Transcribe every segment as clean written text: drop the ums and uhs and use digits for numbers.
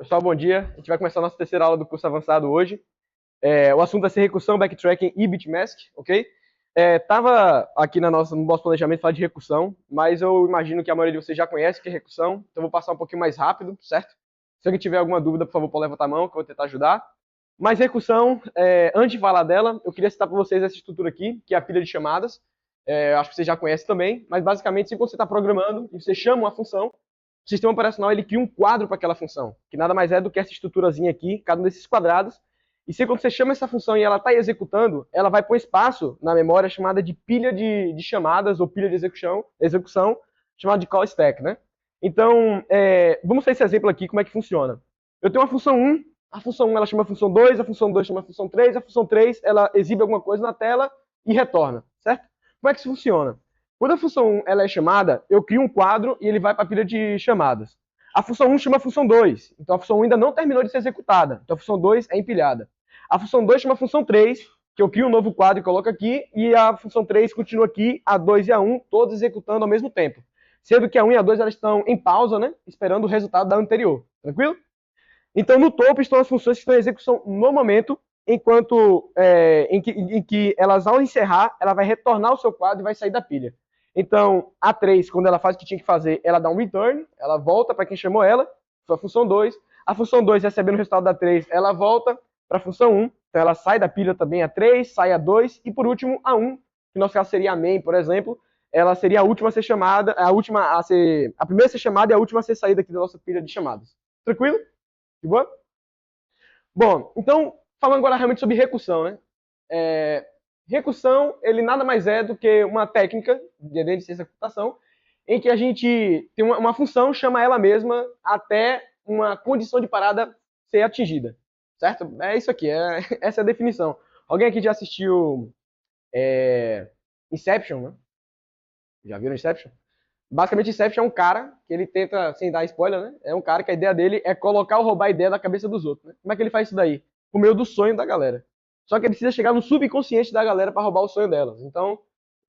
Pessoal, bom dia. A gente vai começar a nossa terceira aula do curso avançado hoje. O assunto vai ser recursão, backtracking e bitmask, ok? Tava aqui no nosso planejamento falar de recursão, mas eu imagino que a maioria de vocês já conhece o que é recursão, então eu vou passar um pouquinho mais rápido, certo? Se alguém tiver alguma dúvida, por favor, pode levantar a mão, que eu vou tentar ajudar. Mas recursão, antes de falar dela, eu queria citar para vocês essa estrutura aqui, que é a pilha de chamadas. Acho que vocês já conhecem também, mas basicamente, se você está programando e você chama uma função, o sistema operacional ele cria um quadro para aquela função, que nada mais é do que essa estruturazinha aqui, cada um desses quadrados. E se quando você chama essa função e ela está executando, ela vai para um espaço na memória chamada de pilha de chamadas ou pilha de execução chamada de call stack, né? Então, vamos ver esse exemplo aqui, como é que funciona. Eu tenho uma função 1, a função 1 ela chama a função 2, a função 2 chama a função 3, a função 3 ela exibe alguma coisa na tela e retorna, certo? Como é que isso funciona? Quando a função 1 ela é chamada, eu crio um quadro e ele vai para a pilha de chamadas. A função 1 chama a função 2, então a função 1 ainda não terminou de ser executada, então a função 2 é empilhada. A função 2 chama a função 3, que eu crio um novo quadro e coloco aqui, e a função 3 continua aqui, a 2 e a 1, todos executando ao mesmo tempo. Sendo que a 1 e a 2 elas estão em pausa, né, esperando o resultado da anterior. Tranquilo? Então, no topo estão as funções que estão em execução no momento, enquanto em que elas, ao encerrar, ela vai retornar ao seu quadro e vai sair da pilha. Então, a 3, quando ela faz o que tinha que fazer, ela dá um return, ela volta para quem chamou ela, sua função 2. A função 2, recebendo o resultado da 3, ela volta para a função 1, então ela sai da pilha também a 3, sai a 2, e por último a 1, que no nosso caso seria a main, por exemplo, ela seria a última a ser chamada, a primeira a ser chamada e a última a ser saída aqui da nossa pilha de chamadas. Tranquilo? De boa? Bom, então, falando agora realmente sobre recursão, né? Recursão, ele nada mais é do que uma técnica dentro de ciência da computação em que a gente tem uma função, chama ela mesma até uma condição de parada ser atingida, certo? É isso aqui, essa é a definição. Alguém aqui já assistiu Inception, né? Já viram Inception? Basicamente, Inception é um cara que ele tenta, sem dar spoiler, né? É um cara que a ideia dele é colocar ou roubar a ideia da cabeça dos outros, né? Como é que ele faz isso daí? Por meio do sonho da galera. Só que ele precisa chegar no subconsciente da galera para roubar o sonho delas. Então, o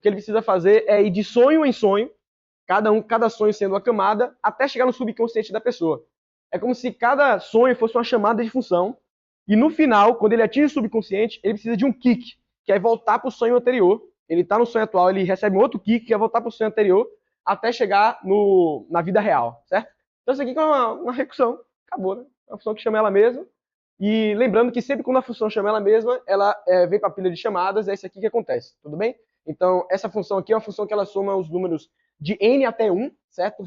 que ele precisa fazer é ir de sonho em sonho, cada sonho sendo uma camada, até chegar no subconsciente da pessoa. É como se cada sonho fosse uma chamada de função, e no final, quando ele atinge o subconsciente, ele precisa de um kick, que é voltar para o sonho anterior. Ele está no sonho atual, ele recebe um outro kick, que é voltar para o sonho anterior, até chegar na vida real, certo? Então isso aqui é uma recursão, acabou, né? É uma função que chama ela mesma. E lembrando que sempre quando a função chama ela mesma, ela vem para a pilha de chamadas, é isso aqui que acontece, tudo bem? Então essa função aqui é uma função que ela soma os números de n até 1, certo?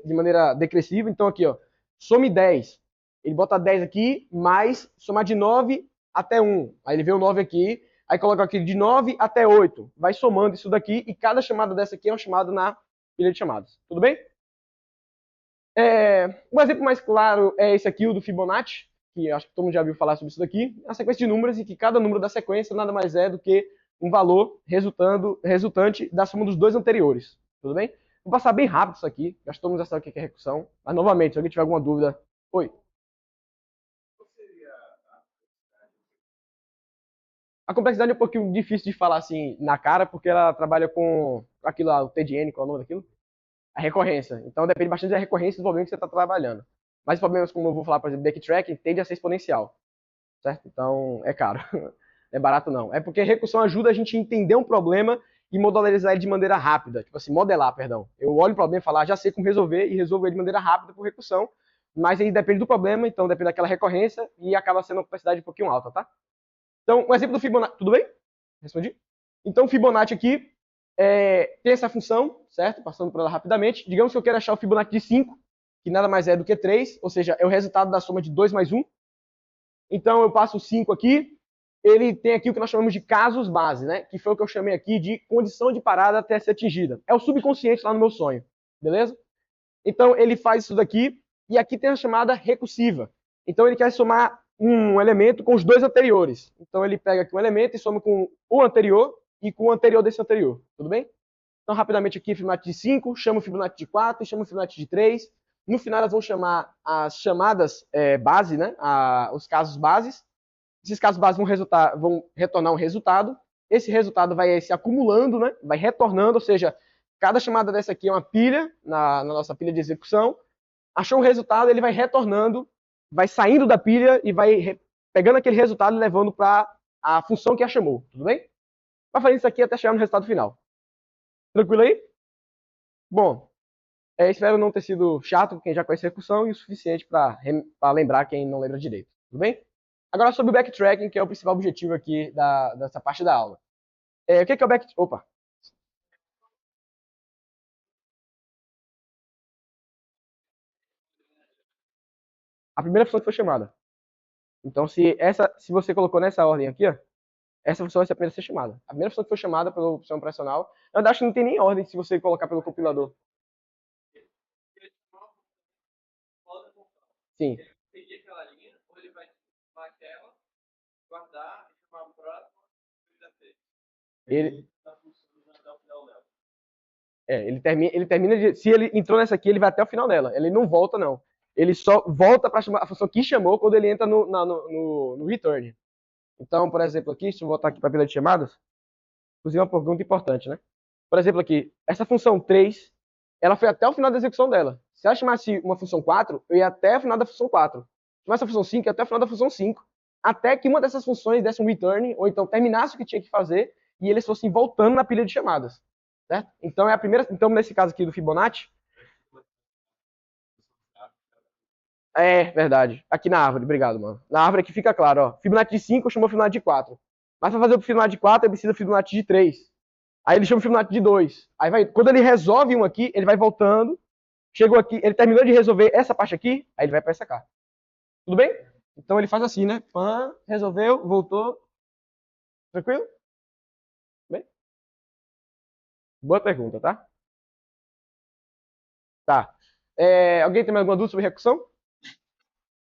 De maneira decrescível. Então aqui, ó, some 10. Ele bota 10 aqui, mais somar de 9 até 1. Aí ele vê o 9 aqui, aí coloca aqui de 9 até 8. Vai somando isso daqui, e cada chamada dessa aqui é uma chamada na pilha de chamadas. Tudo bem? Um exemplo mais claro é esse aqui, o do Fibonacci, que acho que todo mundo já viu falar sobre isso daqui. É uma sequência de números em que cada número da sequência nada mais é do que um valor resultante da soma dos dois anteriores. Tudo bem? Vou passar bem rápido isso aqui, acho que todo mundo já sabe o que é recursão. Mas, novamente, se alguém tiver alguma dúvida... Oi. A complexidade é um pouquinho difícil de falar assim na cara, porque ela trabalha com aquilo lá, o TDN, qual é o nome daquilo? A recorrência. Então depende bastante da recorrência do problema que você está trabalhando. Mas problemas, como eu vou falar, por exemplo, backtracking, tende a ser exponencial, certo? Então é caro. Não é barato não. É porque recursão ajuda a gente a entender um problema e modularizar ele de maneira rápida. Tipo assim, modelar, perdão. Eu olho o problema e falo, já sei como resolver, e resolvo ele de maneira rápida por recursão. Mas aí depende do problema, então depende daquela recorrência e acaba sendo uma complexidade um pouquinho alta, tá? Então, um exemplo do Fibonacci. Tudo bem? Respondi? Então, o Fibonacci aqui tem essa função, certo? Passando por ela rapidamente. Digamos que eu quero achar o Fibonacci de 5, que nada mais é do que 3, ou seja, é o resultado da soma de 2 mais 1. Então, eu passo o 5 aqui. Ele tem aqui o que nós chamamos de casos base, né? Que foi o que eu chamei aqui de condição de parada até ser atingida. É o subconsciente lá no meu sonho, beleza? Então, ele faz isso daqui, e aqui tem a chamada recursiva. Então, ele quer somar um elemento com os dois anteriores. Então, ele pega aqui um elemento e soma com o anterior e com o anterior desse anterior. Tudo bem? Então, rapidamente aqui, Fibonacci de 5, chama o Fibonacci de 4 e chama o Fibonacci de 3. No final, elas vão chamar as chamadas base, né? Os casos bases. Esses casos bases vão retornar um resultado. Esse resultado vai se acumulando, né? Vai retornando, ou seja, cada chamada dessa aqui é uma pilha, na nossa pilha de execução. Achou um resultado, ele vai retornando vai saindo da pilha e vai pegando aquele resultado e levando para a função que a chamou, tudo bem? Vai fazer isso aqui até chegar no resultado final. Tranquilo aí? Bom, espero não ter sido chato quem já conhece a recursão e o suficiente para lembrar quem não lembra direito, tudo bem? Agora sobre o backtracking, que é o principal objetivo aqui dessa parte da aula. O que é o backtracking? Opa! A primeira função que foi chamada. Então, se você colocou nessa ordem aqui, ó, essa função vai ser a primeira a ser chamada. A primeira função que foi chamada pela opção operacional, eu acho que não tem nem ordem se você colocar pelo compilador. Sim. Ele, ele termina se ele entrou nessa aqui, ele vai até o final dela. Ele não volta, não. Ele só volta para a função que chamou quando ele entra no return. Então, por exemplo, aqui, se eu voltar aqui para a pilha de chamadas, inclusive uma pergunta importante, né? Por exemplo, aqui, essa função 3, ela foi até o final da execução dela. Se ela chamasse uma função 4, eu ia até o final da função 4. Se chamasse a função 5, eu ia até o final da função 5. Até que uma dessas funções desse um return, ou então terminasse o que tinha que fazer, e eles fossem voltando na pilha de chamadas. Certo? Então, então, nesse caso aqui do Fibonacci, verdade. Aqui na árvore, obrigado, mano. Na árvore aqui fica claro, ó. Fibonacci de 5 chamou Fibonacci de 4. Mas para fazer o Fibonacci de 4, ele precisa do Fibonacci de 3. Aí ele chama o Fibonacci de 2. Aí vai, quando ele resolve um aqui, ele vai voltando. Chegou aqui, ele terminou de resolver essa parte aqui, aí ele vai para essa cá. Tudo bem? Então ele faz assim, né? Pã, resolveu, voltou. Tranquilo? Bem? Boa pergunta, tá? Tá. Alguém tem mais alguma dúvida sobre recursão?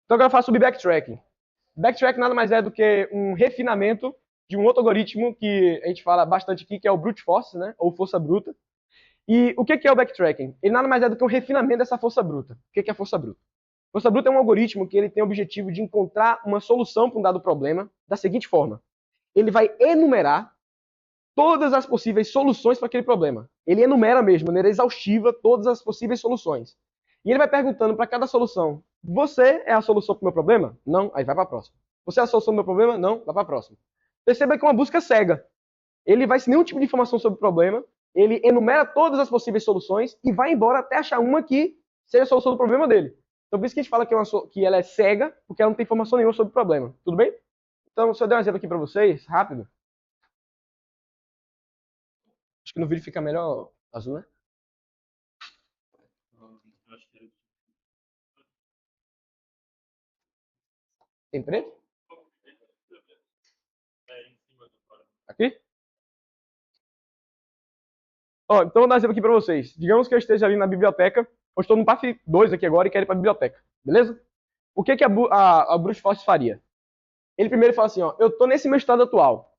Então agora eu faço sobre backtracking. Backtracking nada mais é do que um refinamento de um outro algoritmo que a gente fala bastante aqui, que é o brute force, né? Ou força bruta. E o que é o backtracking? Ele nada mais é do que um refinamento dessa força bruta. O que é a força bruta? Força bruta é um algoritmo que ele tem o objetivo de encontrar uma solução para um dado problema da seguinte forma. Ele vai enumerar todas as possíveis soluções para aquele problema. Ele enumera mesmo, de maneira exaustiva, todas as possíveis soluções. E ele vai perguntando para cada solução: você é a solução para o meu problema? Não, aí vai para a próxima. Você é a solução do meu problema? Não, vai para a próxima. Perceba que é uma busca cega. Ele vai sem nenhum tipo de informação sobre o problema, ele enumera todas as possíveis soluções e vai embora até achar uma que seja a solução do problema dele. Então, por isso que a gente fala que ela é cega, porque ela não tem informação nenhuma sobre o problema. Tudo bem? Então, se eu der um exemplo aqui para vocês, rápido. Acho que no vídeo fica melhor azul, né? Tem preto? Aqui? Então vou dar um exemplo aqui para vocês. Digamos que eu esteja ali na biblioteca, eu estou no PAF 2 aqui agora e quero ir para a biblioteca. Beleza? O que a Brute Force faria? Ele primeiro fala assim, ó, eu estou nesse meu estado atual.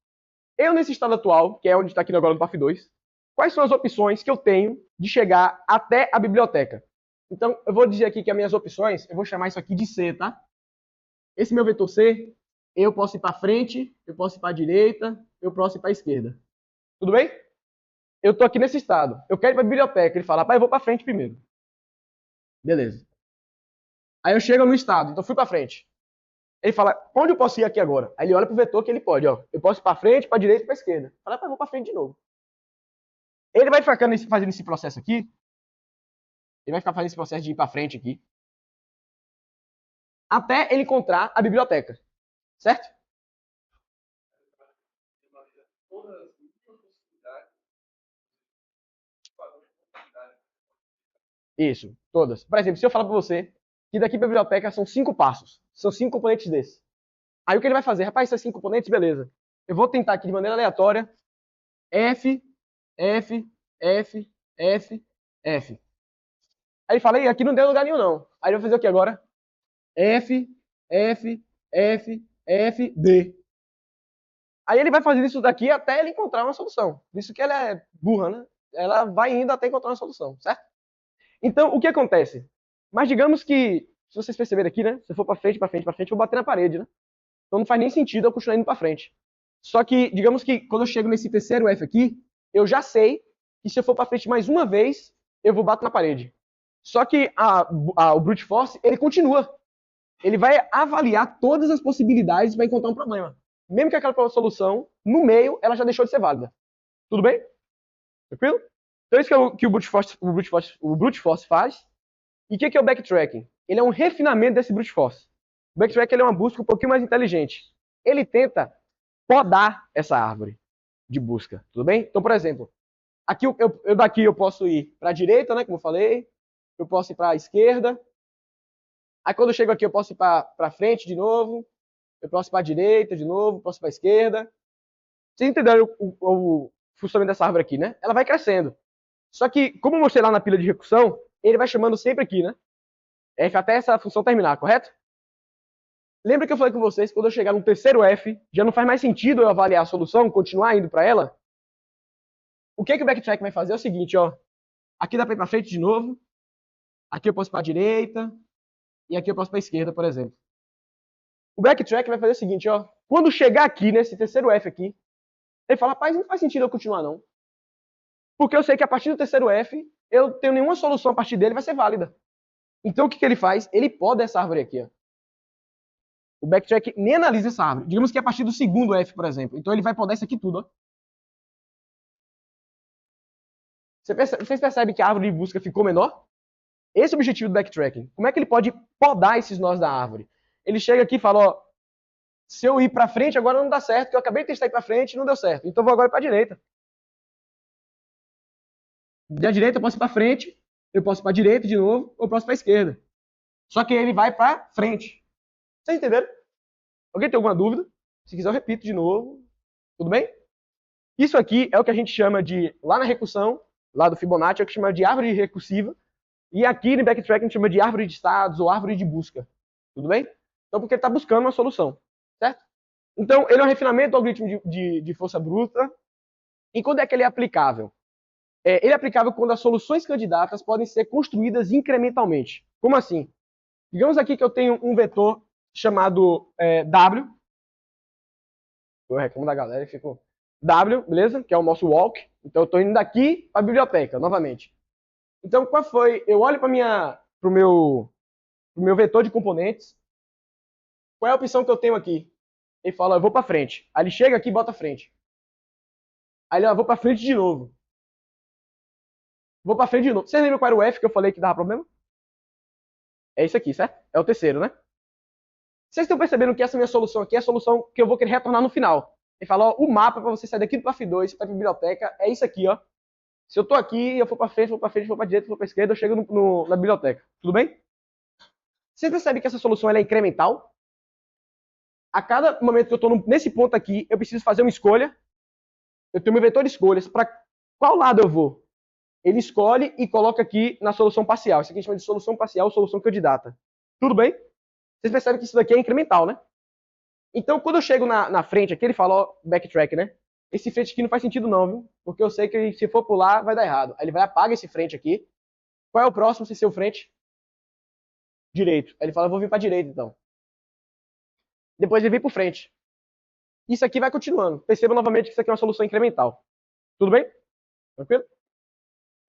Eu nesse estado atual, que é onde está aqui agora no PAF 2, quais são as opções que eu tenho de chegar até a biblioteca? Então, eu vou dizer aqui que as minhas opções, eu vou chamar isso aqui de C, tá? Esse meu vetor C, eu posso ir para frente, eu posso ir para a direita, eu posso ir para a esquerda. Tudo bem? Eu estou aqui nesse estado. Eu quero ir para a biblioteca. Ele fala, pai, eu vou para frente primeiro. Beleza. Aí eu chego no estado, então fui para frente. Ele fala, onde eu posso ir aqui agora? Aí ele olha pro vetor que ele pode, ó. Eu posso ir para frente, para direita e para esquerda. Fala, pai, eu vou para frente de novo. Ele vai ficar fazendo esse processo aqui. Ele vai ficar fazendo esse processo de ir para frente aqui. Até ele encontrar a biblioteca. Certo? Isso, todas. Por exemplo, se eu falar para você que daqui para a biblioteca são 5 passos. São 5 componentes desses. Aí o que ele vai fazer? Rapaz, esses 5 componentes, beleza. Eu vou tentar aqui de maneira aleatória. F, F, F, F, F. Aí ele fala, aqui não deu lugar nenhum não. Aí ele vai fazer o que agora? F, F, F, F, D. Aí ele vai fazendo isso daqui até ele encontrar uma solução. Isso que ela é burra, né? Ela vai indo até encontrar uma solução, certo? Então, o que acontece? Mas digamos que, se vocês perceberem aqui, né? Se eu for para frente, para frente, para frente, eu vou bater na parede, né? Então não faz nem sentido eu continuar indo para frente. Só que, digamos que quando eu chego nesse terceiro F aqui, eu já sei que se eu for para frente mais uma vez, eu vou bater na parede. Só que o Brute Force, ele continua. ele vai avaliar todas as possibilidades para encontrar um problema. Mesmo que aquela solução, no meio, ela já deixou de ser válida. Tudo bem? Tranquilo? Então isso que é o que o brute force faz. E o que é o backtracking? Ele é um refinamento desse brute force. O backtracking ele é uma busca um pouquinho mais inteligente. Ele tenta podar essa árvore de busca. Tudo bem? Então, por exemplo, aqui daqui eu posso ir para a direita, né, como eu falei. Eu posso ir para a esquerda. Aí quando eu chego aqui eu posso ir para frente de novo. Eu posso ir para a direita de novo, posso ir para a esquerda. Vocês entenderam o funcionamento dessa árvore aqui, né? Ela vai crescendo. Só que, como eu mostrei lá na pilha de recursão, ele vai chamando sempre aqui, né? F até essa função terminar, correto? Lembra que eu falei com vocês, quando eu chegar no terceiro F, já não faz mais sentido eu avaliar a solução, continuar indo para ela? O que o backtrack vai fazer é o seguinte, ó. Aqui dá para ir para frente de novo. Aqui eu posso ir para a direita. E aqui eu posso ir para a esquerda, por exemplo. O backtrack vai fazer o seguinte, ó. Quando chegar aqui, nesse terceiro F aqui, ele fala, rapaz, não faz sentido eu continuar, não. Porque eu sei que a partir do terceiro F, eu tenho nenhuma solução a partir dele vai ser válida. Então o que ele faz? Ele poda essa árvore aqui, ó. O backtrack nem analisa essa árvore. Digamos que a partir do segundo F, por exemplo. Então ele vai podar isso aqui tudo, ó. Vocês percebem que a árvore de busca ficou menor? Esse é o objetivo do backtracking. Como é que ele pode podar esses nós da árvore? Ele chega aqui e fala, ó, se eu ir para frente agora não dá certo, porque eu acabei de testar ir para frente e não deu certo. Então eu vou agora para a direita. Da direita eu posso ir para frente, eu posso ir para a direita de novo, ou eu posso para a esquerda. Só que ele vai para frente. Vocês entenderam? Alguém tem alguma dúvida? Se quiser eu repito de novo. Tudo bem? Isso aqui é o que a gente chama de, lá na recursão, lá do Fibonacci, é o que chama de árvore recursiva. E aqui no backtracking a gente chama de árvore de estados ou árvore de busca. Tudo bem? Então, porque ele está buscando uma solução. Certo? Então, ele é um refinamento do algoritmo de força bruta. E quando é que ele é aplicável? Ele é aplicável quando as soluções candidatas podem ser construídas incrementalmente. Como assim? Digamos aqui que eu tenho um vetor chamado W. Eu reclamo da galera e fico W, beleza? Que é o nosso walk. Então eu estou indo daqui para a biblioteca, novamente. Então qual foi? Eu olho para o meu vetor de componentes. Qual é a opção que eu tenho aqui? Ele fala, eu vou para frente. Aí ele chega aqui e bota frente. Aí ele, eu vou para frente de novo. Vou para frente de novo. Vocês lembram qual era o F que eu falei que dava problema? É isso aqui, certo? É o terceiro, né? Vocês estão percebendo que essa minha solução aqui é a solução que eu vou querer retornar no final. Ele fala, ó, o mapa para você sair daqui do PAF2 para a biblioteca é isso aqui, ó. Se eu tô aqui, eu for para frente, vou para frente, vou para direita, vou para esquerda, eu chego na biblioteca. Tudo bem? Vocês percebem que essa solução ela é incremental? A cada momento que eu estou nesse ponto aqui, eu preciso fazer uma escolha. Eu tenho meu vetor de escolhas. Para qual lado eu vou? Ele escolhe e coloca aqui na solução parcial. Isso aqui a gente chama de solução parcial ou solução candidata. Tudo bem? Vocês percebem que isso daqui é incremental, né? Então, quando eu chego na frente aqui, ele fala, ó, backtrack, né? Esse frente aqui não faz sentido não, viu? Porque eu sei que se for pular, vai dar errado. Aí ele vai apaga esse frente aqui. Qual é o próximo sem ser o frente? Direito. Aí ele fala, eu vou vir para direita, então. Depois ele vem para frente. Isso aqui vai continuando. Perceba novamente que isso aqui é uma solução incremental. Tudo bem? Tranquilo?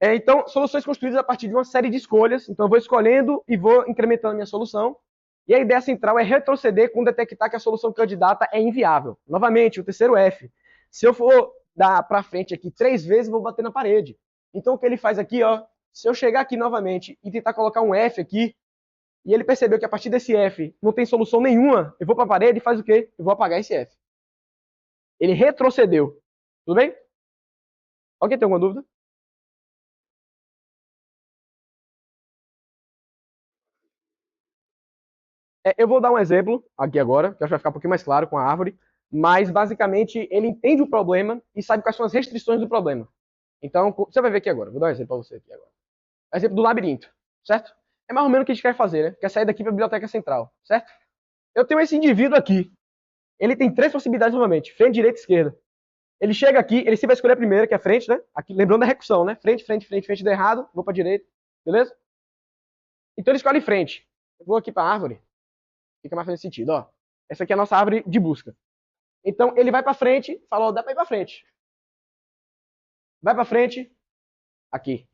Então, soluções construídas a partir de uma série de escolhas. Então, eu vou escolhendo e vou incrementando a minha solução. E a ideia central é retroceder quando detectar que a solução candidata é inviável. Novamente, o terceiro F. Se eu for dar para frente aqui 3 vezes, eu vou bater na parede. Então, o que ele faz aqui, ó, se eu chegar aqui novamente e tentar colocar um F aqui, e ele percebeu que a partir desse F não tem solução nenhuma, eu vou para a parede e faz o quê? Eu vou apagar esse F. Ele retrocedeu. Tudo bem? Alguém tem alguma dúvida? Eu vou dar um exemplo aqui agora, que acho que vai ficar um pouquinho mais claro com a árvore, mas basicamente ele entende o problema e sabe quais são as restrições do problema. Então, você vai ver aqui agora, vou dar um exemplo para você aqui agora. Exemplo do labirinto, certo? É mais ou menos o que a gente quer fazer, né? Quer sair daqui para a biblioteca central, certo? Eu tenho esse indivíduo aqui. Ele tem 3 possibilidades novamente, frente, direita e esquerda. Ele chega aqui, ele sempre vai escolher a primeira, que é a frente, né? Aqui, lembrando da recursão, né? Frente, frente, frente, frente, deu errado, vou para a direita, beleza? Então ele escolhe frente. Eu vou aqui para a árvore, fica mais fazendo sentido, ó. Essa aqui é a nossa árvore de busca. Então ele vai para frente, fala, ó, dá para ir para frente. Vai para frente, aqui.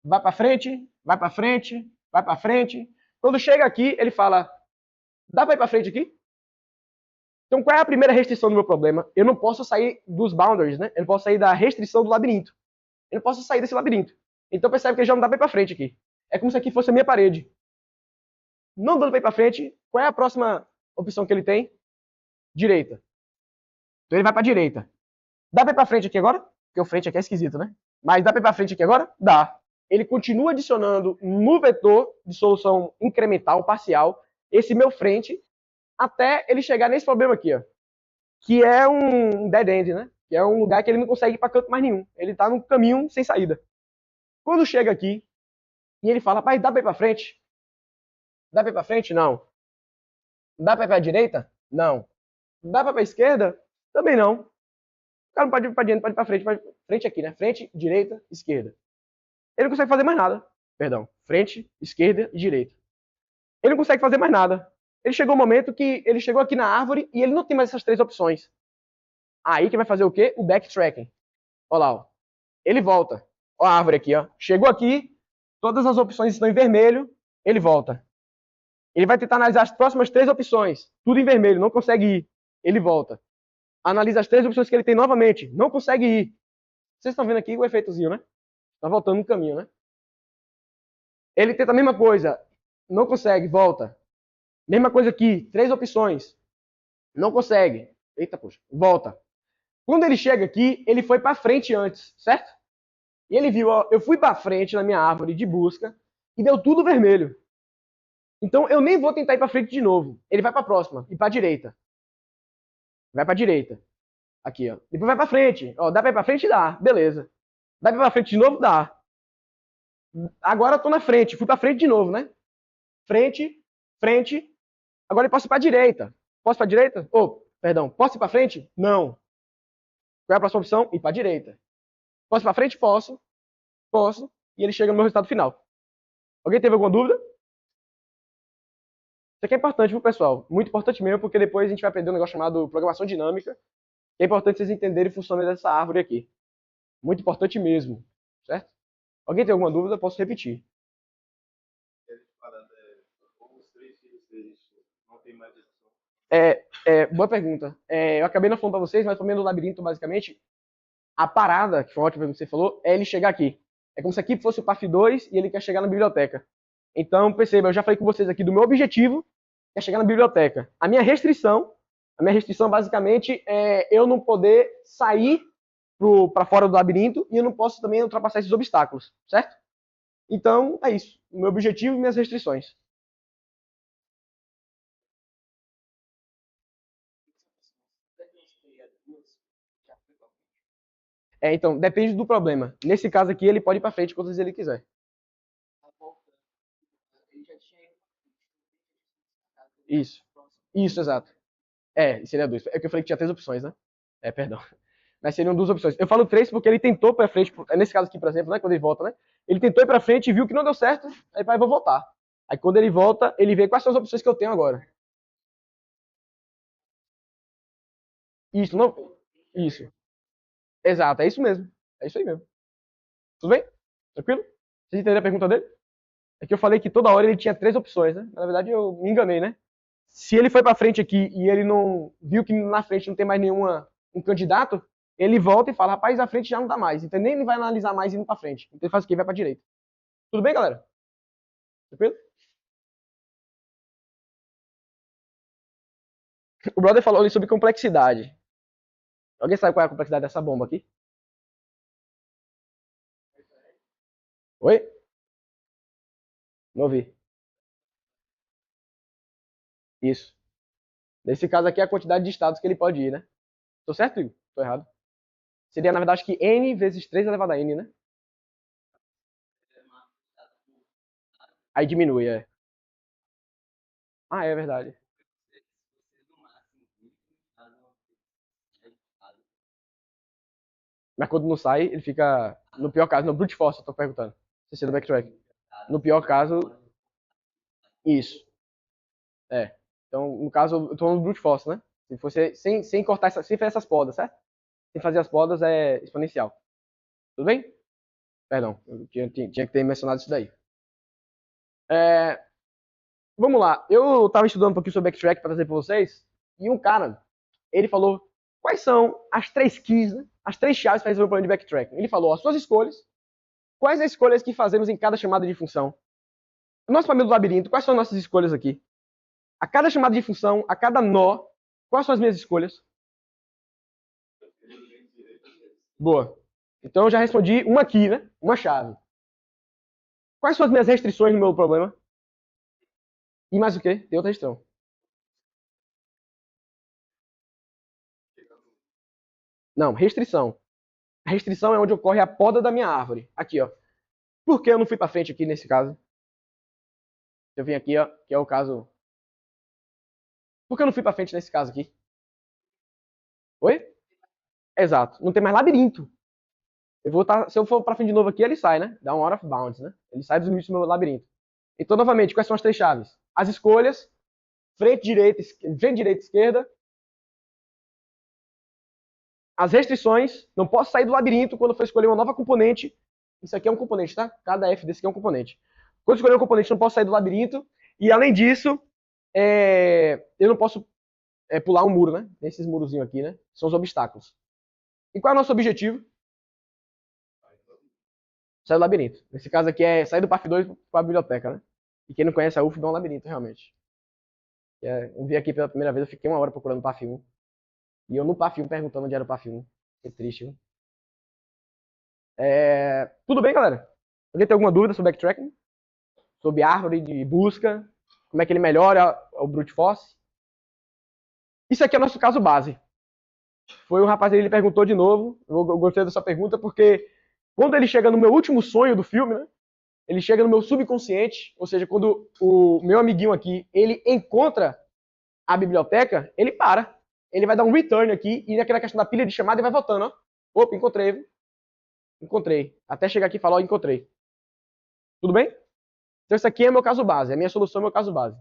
Vai para frente, vai para frente, vai para frente. Quando chega aqui, ele fala, Dá pra ir pra frente aqui? Então, qual é a primeira restrição do meu problema? Eu não posso sair dos boundaries, né? Eu não posso sair da restrição do labirinto. Eu não posso sair desse labirinto. Então, percebe que já não dá pra ir pra frente aqui. É como se aqui fosse a minha parede. Não dando pra ir pra frente, qual é a próxima opção que ele tem? Direita. Então, ele vai pra direita. Dá pra ir pra frente aqui agora? Porque o frente aqui é esquisito, né? Mas dá pra ir pra frente aqui agora? Dá. Ele continua adicionando no vetor de solução incremental, parcial, esse meu frente, até ele chegar nesse problema aqui, ó. Que é um dead end, né? Que é um lugar que ele não consegue ir para canto mais nenhum. Ele tá num caminho sem saída. Quando chega aqui e ele fala, rapaz, dá pra ir pra frente? Dá pra ir pra frente? Não. Dá pra ir pra direita? Não. Dá pra ir pra esquerda? Também não. O cara não pode ir pra direita, pode ir pra frente. Frente aqui, né? Frente, direita, esquerda. Ele não consegue fazer mais nada. Perdão. Frente, esquerda e direita. Ele não consegue fazer mais nada. Ele chegou um momento que ele chegou aqui na árvore e ele não tem mais essas três opções. Aí que vai fazer o quê? O backtracking. Olha lá, ó. Ele volta. Ó a árvore aqui, ó. Chegou aqui, todas as opções estão em vermelho, ele volta. Ele vai tentar analisar as próximas três opções, tudo em vermelho, não consegue ir. Ele volta. Analisa as três opções que ele tem novamente, não consegue ir. Vocês estão vendo aqui o efeitozinho, né? Tá voltando no caminho, né? Ele tenta a mesma coisa, não consegue, volta. Mesma coisa aqui, três opções, não consegue. Eita, poxa, volta. Quando ele chega aqui, ele foi para frente antes, certo? E ele viu, ó, eu fui para frente na minha árvore de busca e deu tudo vermelho. Então eu nem vou tentar ir para frente de novo. Ele vai para a próxima e para a direita. Vai para a direita. Aqui, ó. Depois vai para frente. Ó, dá para ir para frente? Dá. Beleza. Dá para ir para frente de novo? Dá. Agora eu tô na frente. Fui para frente de novo, né? Frente, frente. Agora eu posso ir para a direita. Posso para a direita? Oh, perdão. Posso ir para frente? Não. Qual é a próxima opção? Ir para a direita. Posso ir para frente? Posso. Posso. E ele chega no meu resultado final. Alguém teve alguma dúvida? Isso aqui é importante, viu, pessoal? Muito importante mesmo, porque depois a gente vai aprender um negócio chamado programação dinâmica. É importante vocês entenderem o funcionamento dessa árvore aqui. Muito importante mesmo, certo? Alguém tem alguma dúvida? Posso repetir. Boa pergunta. Eu acabei não falando para vocês, mas também no labirinto, basicamente, a parada, que foi ótimo que você falou, é ele chegar aqui. É como se aqui fosse o PAF 2 e ele quer chegar na biblioteca. Então, perceba, eu já falei com vocês aqui do meu objetivo, que é chegar na biblioteca. A minha restrição basicamente é eu não poder sair para fora do labirinto e eu não posso também ultrapassar esses obstáculos, certo? Então, é isso. O meu objetivo e minhas restrições. Então, depende do problema. Nesse caso aqui, ele pode ir para frente quantas vezes ele quiser. Isso. Isso, exato. Seria dois. É que eu falei que tinha três opções, né? Perdão. Mas seriam duas opções. Eu falo três porque ele tentou para frente, nesse caso aqui, por exemplo, né, quando ele volta, né? Ele tentou ir para frente e viu que não deu certo, aí pai, vou voltar. Aí quando ele volta, ele vê quais são as opções que eu tenho agora. Isso, não. Isso. Exato, é isso mesmo. É isso aí mesmo. Tudo bem? Tranquilo? Vocês entenderam a pergunta dele? É que eu falei que toda hora ele tinha três opções, né? Na verdade, eu me enganei, né? Se ele foi para frente aqui e ele não viu que na frente não tem mais um candidato, ele volta e fala, rapaz, a frente já não dá mais. Então nem ele vai analisar mais indo para frente. Então ele faz o quê? Vai para direita. Tudo bem, galera? Tranquilo? O brother falou ali sobre complexidade. Alguém sabe qual é a complexidade dessa bomba aqui? Oi? Não ouvi. Isso. Nesse caso aqui é a quantidade de estados que ele pode ir, né? Tô certo, Igor? Tô errado. Seria, na verdade, que n vezes 3 elevado a n, né? Aí diminui, é. Ah, é verdade. Mas quando não sai, ele fica, no pior caso, no brute force, eu tô perguntando. Se você no backtrack. No pior caso, isso. É. Então, no caso, eu tô no brute force, né? Se fosse sem cortar sem fazer essas podas, certo? Sem fazer as podas é exponencial. Tudo bem? Perdão, eu tinha que ter mencionado isso daí. É, vamos lá. Eu estava estudando um pouquinho sobre backtrack para trazer para vocês, e um cara, ele falou quais são as 3 keys, né? As 3 chaves para resolver o problema de backtracking. Ele falou as suas escolhas, quais as escolhas que fazemos em cada chamada de função. O nosso problema do labirinto, quais são as nossas escolhas aqui? A cada chamada de função, a cada nó, quais são as minhas escolhas? Boa. Então eu já respondi uma key, né? Uma chave. Quais são as minhas restrições no meu problema? E mais o quê? Tem outra restrição. Não, restrição. A restrição é onde ocorre a poda da minha árvore. Aqui, ó. Por que eu não fui para frente aqui nesse caso? Eu vim aqui, ó, que é o caso. Por que eu não fui para frente nesse caso aqui? Oi? Exato. Não tem mais labirinto. Se eu for para frente de novo aqui, ele sai, né? Dá um out of bounds, né? Ele sai dos limites do meu labirinto. Então, novamente, quais são as 3 chaves? As escolhas, frente direita, esquerda. As restrições, não posso sair do labirinto quando for escolher uma nova componente. Isso aqui é um componente, tá? Cada F desse aqui é um componente. Quando escolher um componente, não posso sair do labirinto. E além disso, eu não posso pular um muro, né? Esses murozinhos aqui, né? São os obstáculos. E qual é o nosso objetivo? Sair do labirinto. Nesse caso aqui é sair do PAF 2 para a biblioteca, né? E quem não conhece a UFB é um labirinto, realmente. Eu vi aqui pela primeira vez, eu fiquei 1 hora procurando o PAF 1. E eu no PAF 1 perguntando onde era o PAF 1. Que triste, viu? Tudo bem, galera? Alguém tem alguma dúvida sobre backtracking? Sobre árvore de busca? Como é que ele melhora o brute force? Isso aqui é o nosso caso base. Foi um rapaz, ele perguntou de novo. Eu gostei dessa pergunta porque quando ele chega no meu último sonho do filme, né? Ele chega no meu subconsciente, ou seja, quando o meu amiguinho aqui, ele encontra a biblioteca, ele para. Ele vai dar um return aqui e naquela questão da pilha de chamada ele vai voltando, ó. Opa, encontrei, viu? Encontrei. Até chegar aqui e falar, ó, encontrei. Tudo bem? Então esse aqui é meu caso base, a minha solução é meu caso base.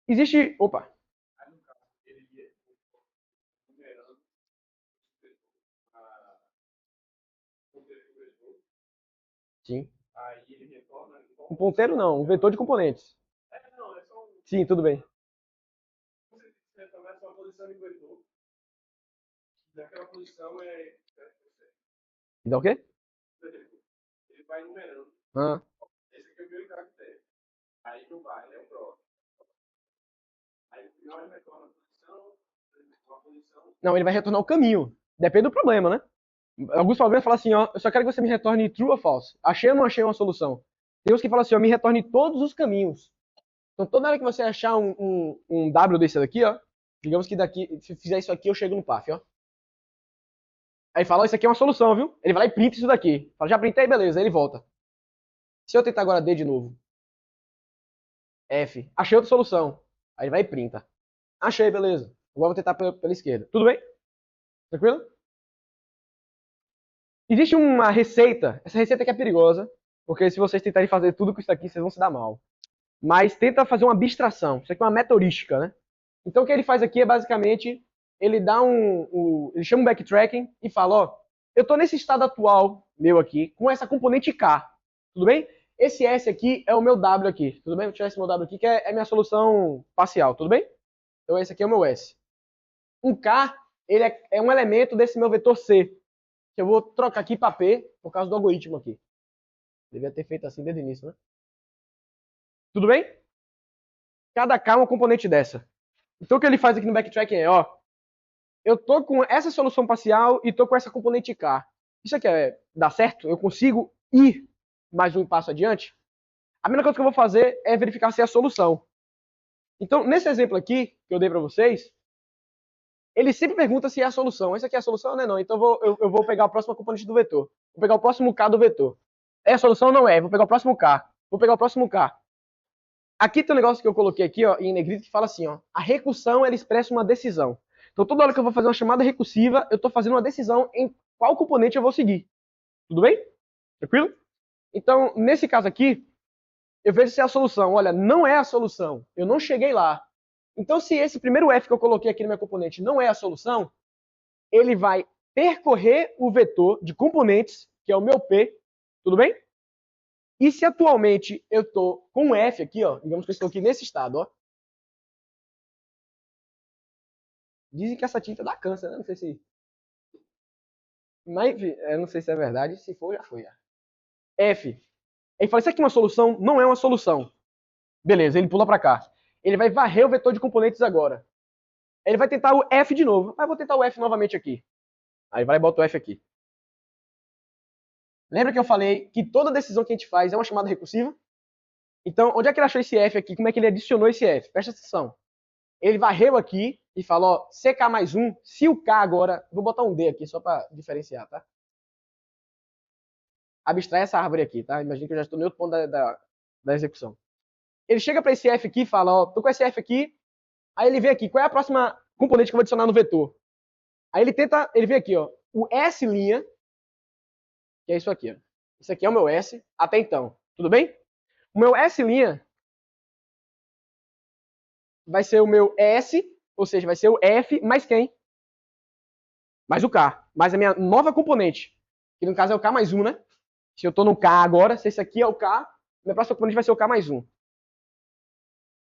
Existe, opa. Sim. Um ponteiro não, um vetor de componentes. Sim, tudo bem. E dá o quê? Ah. Não, ele vai retornar o caminho. Depende do problema, né? Alguns problemas falam assim, ó, eu só quero que você me retorne true ou false. Achei ou não achei uma solução? Tem uns que falam assim, ó, me retorne todos os caminhos. Então toda hora que você achar um W desse daqui, ó, digamos que daqui, se fizer isso aqui, eu chego no path, ó. Aí fala, ó, isso aqui é uma solução, viu? Ele vai lá e printa isso daqui. Fala, já printei, beleza, aí ele volta. Se eu tentar agora D de novo, F, achei outra solução. Aí ele vai e printa. Achei, beleza. Agora vou tentar pela esquerda. Tudo bem? Tranquilo? Existe uma receita, essa receita aqui é perigosa, porque se vocês tentarem fazer tudo com isso aqui, vocês vão se dar mal. Mas tenta fazer uma abstração. Isso aqui é uma meta heurística, né? Então o que ele faz aqui é basicamente, ele dá ele chama um backtracking e fala, ó, eu estou nesse estado atual meu aqui, com essa componente K, tudo bem? Esse S aqui é o meu W aqui, tudo bem? Vou tirar esse meu W aqui, que é minha solução parcial, tudo bem? Então esse aqui é o meu S. Um K, ele é um elemento desse meu vetor C, que eu vou trocar aqui para P, por causa do algoritmo aqui. Devia ter feito assim desde o início, né? Tudo bem? Cada K é uma componente dessa. Então o que ele faz aqui no backtracking é, ó, eu tô com essa solução parcial e tô com essa componente K. Isso aqui dá certo? Eu consigo ir mais um passo adiante? A primeira coisa que eu vou fazer é verificar se é a solução. Então, nesse exemplo aqui que eu dei para vocês, ele sempre pergunta se é a solução. Essa aqui é a solução, né? Não. Então eu vou pegar a próxima componente do vetor. Vou pegar o próximo K do vetor. É a solução? Não é. Vou pegar o próximo K. Vou pegar o próximo K. Aqui tem um negócio que eu coloquei aqui, ó, em negrito, que fala assim, ó, a recursão, ela expressa uma decisão. Então, toda hora que eu vou fazer uma chamada recursiva, eu estou fazendo uma decisão em qual componente eu vou seguir. Tudo bem? Tranquilo? Então, nesse caso aqui, eu vejo se é a solução. Olha, não é a solução. Eu não cheguei lá. Então, se esse primeiro F que eu coloquei aqui no meu componente não é a solução, ele vai percorrer o vetor de componentes, que é o meu P. Tudo bem? E se atualmente eu estou com um F aqui, ó, digamos que eu estou aqui nesse estado, ó. Dizem que essa tinta dá câncer, né? Não sei se. Mas, enfim, eu não sei se é verdade. Se for, já foi. Já. F. Ele fala, isso aqui é uma solução? Não é uma solução. Beleza, ele pula para cá. Ele vai varrer o vetor de componentes agora. Ele vai tentar o F de novo. Mas vou tentar o F novamente aqui. Aí vai e bota o F aqui. Lembra que eu falei que toda decisão que a gente faz é uma chamada recursiva? Então, onde é que ele achou esse F aqui? Como é que ele adicionou esse F? Presta atenção. Ele varreu aqui e falou, ó, CK mais 1, se o K agora... Vou botar um D aqui só para diferenciar, tá? Abstrai essa árvore aqui, tá? Imagina que eu já estou em outro ponto da execução. Ele chega para esse F aqui e fala, ó, tô com esse F aqui, aí ele vê aqui, qual é a próxima componente que eu vou adicionar no vetor? Aí ele vê aqui, ó, o S', que é isso aqui, ó. Isso aqui é o meu S até então, tudo bem? O meu S' vai ser o meu S, ou seja, vai ser o F mais quem? Mais o K, mais a minha nova componente, que no caso é o K mais 1, né? Se eu estou no K agora, se esse aqui é o K, minha próxima componente vai ser o K mais 1.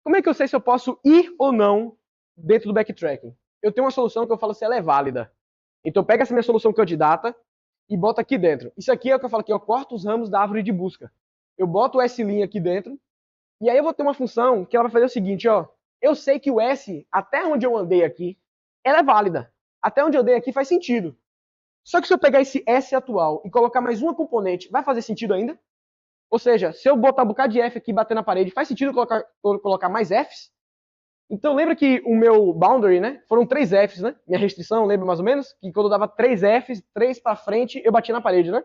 Como é que eu sei se eu posso ir ou não dentro do backtracking? Eu tenho uma solução que eu falo se ela é válida. Então pega essa minha solução candidata e bota aqui dentro. Isso aqui é o que eu falo aqui, eu corto os ramos da árvore de busca. Eu boto o S' aqui dentro, e aí eu vou ter uma função que ela vai fazer o seguinte, ó. Eu sei que o S, até onde eu andei aqui, ela é válida. Até onde eu andei aqui faz sentido. Só que se eu pegar esse S atual e colocar mais uma componente, vai fazer sentido ainda? Ou seja, se eu botar um bocado de F aqui e bater na parede, faz sentido colocar mais Fs? Então lembra que o meu boundary, né, foram 3 Fs, né? Minha restrição, lembra mais ou menos? Que quando eu dava 3 Fs, 3 para frente, eu batia na parede, né?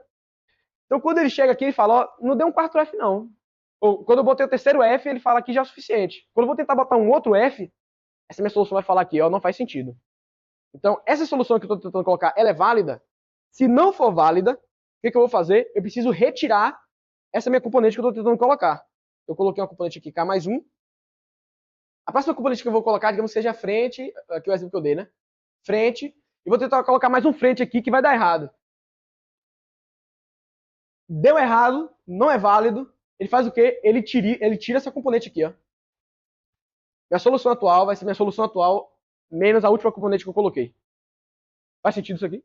Então quando ele chega aqui, ele fala, ó, não deu um quarto F não. Ou quando eu botei o terceiro F, ele fala que já é o suficiente. Quando eu vou tentar botar um outro F, essa minha solução vai falar aqui, ó, não faz sentido. Então essa solução que eu estou tentando colocar, ela é válida? Se não for válida, o que eu vou fazer? Eu preciso retirar essa minha componente que eu estou tentando colocar. Eu coloquei uma componente aqui, K mais 1. A próxima componente que eu vou colocar, digamos, seja frente, aqui é o exemplo que eu dei, né? Frente, e vou tentar colocar mais um frente aqui que vai dar errado. Deu errado, não é válido, ele faz o quê? Ele tira essa componente aqui, ó. Minha solução atual vai ser minha solução atual menos a última componente que eu coloquei. Faz sentido isso aqui?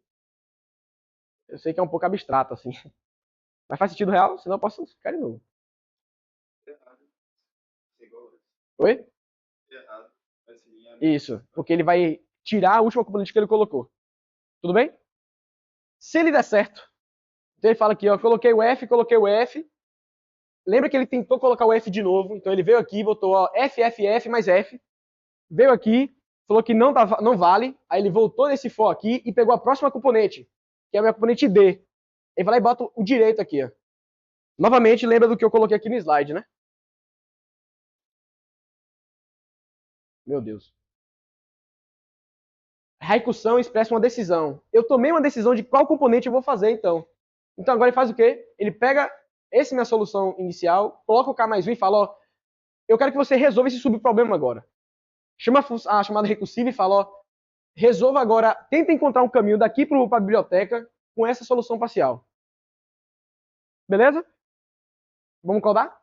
Eu sei que é um pouco abstrato, assim. Mas faz sentido real? Senão eu posso ficar de novo. Oi? Isso, porque ele vai tirar a última componente que ele colocou. Tudo bem? Se ele der certo, então ele fala aqui, ó, coloquei o F. Lembra que ele tentou colocar o F de novo, então ele veio aqui, botou ó, F, F, F mais F. Veio aqui, falou que não vale, aí ele voltou nesse for aqui e pegou a próxima componente, que é a minha componente D. Ele vai lá e bota o direito aqui, ó. Novamente, lembra do que eu coloquei aqui no slide, né? Meu Deus. Recursão expressa uma decisão. Eu tomei uma decisão de qual componente eu vou fazer, então. Então agora ele faz o quê? Ele pega essa minha solução inicial, coloca o K mais 1 e fala, ó, eu quero que você resolva esse subproblema agora. Chama a chamada recursiva e fala, ó, resolva agora, tenta encontrar um caminho daqui para a biblioteca com essa solução parcial. Beleza? Vamos codar?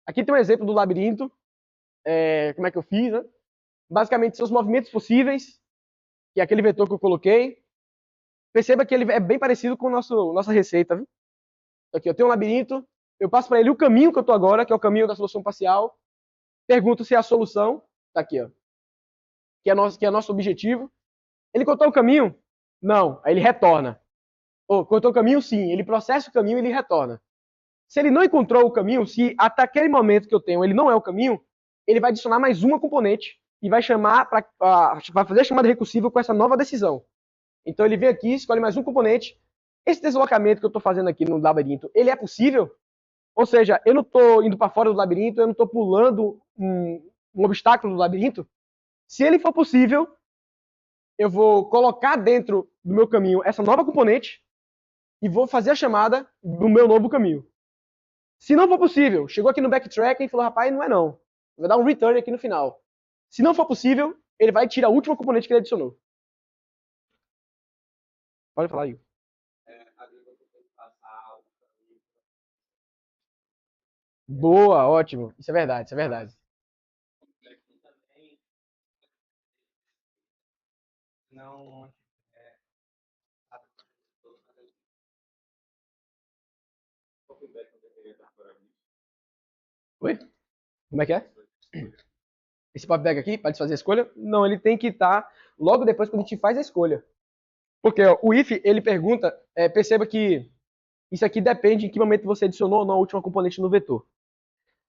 Aqui tem um exemplo do labirinto. Como é que eu fiz, né? Basicamente, são os movimentos possíveis, que é aquele vetor que eu coloquei. Perceba que ele é bem parecido com nossa receita. Viu? Aqui, eu tenho um labirinto, eu passo para ele o caminho que eu estou agora, que é o caminho da solução parcial. Pergunto se é a solução, tá aqui, ó, que é nosso objetivo. Ele contou o caminho? Não. Aí ele retorna. Ou contou o caminho? Sim. Ele processa o caminho e ele retorna. Se ele não encontrou o caminho, se até aquele momento que eu tenho ele não é o caminho, ele vai adicionar mais uma componente e vai chamar para fazer a chamada recursiva com essa nova decisão. Então ele vem aqui, escolhe mais um componente. Esse deslocamento que eu estou fazendo aqui no labirinto, ele é possível? Ou seja, eu não estou indo para fora do labirinto, eu não estou pulando um obstáculo do labirinto. Se ele for possível, eu vou colocar dentro do meu caminho essa nova componente e vou fazer a chamada do meu novo caminho. Se não for possível, chegou aqui no backtracking e falou, rapaz, não é não. Vai dar um return aqui no final. Se não for possível, ele vai tirar a última componente que ele adicionou. Pode falar aí. Boa, ótimo. Isso é verdade, isso é verdade. Oi? Como é que é? Esse popback aqui, para fazer a escolha? Não, ele tem que estar logo depois quando a gente faz a escolha. Porque ó, o if, ele pergunta, perceba que isso aqui depende em que momento você adicionou ou não a última componente no vetor.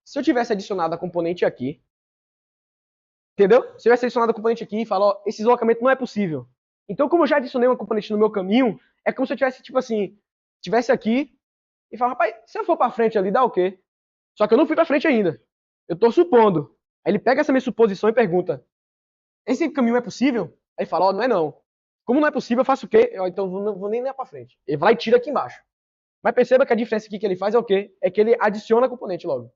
Se eu tivesse adicionado a componente aqui, entendeu? Se eu tivesse adicionado a componente aqui e falar, ó, esse deslocamento não é possível. Então, como eu já adicionei uma componente no meu caminho, é como se eu tivesse, tipo assim, tivesse aqui e falar, rapaz, se eu for para frente ali, dá o quê? Só que eu não fui para frente ainda. Eu tô supondo. Aí ele pega essa minha suposição e pergunta, esse caminho é possível? Aí fala, ó, não é não. Como não é possível, eu faço o quê? Eu, então não vou nem para frente. Ele vai lá e tira aqui embaixo. Mas perceba que a diferença aqui que ele faz é o quê? É que ele adiciona a componente logo.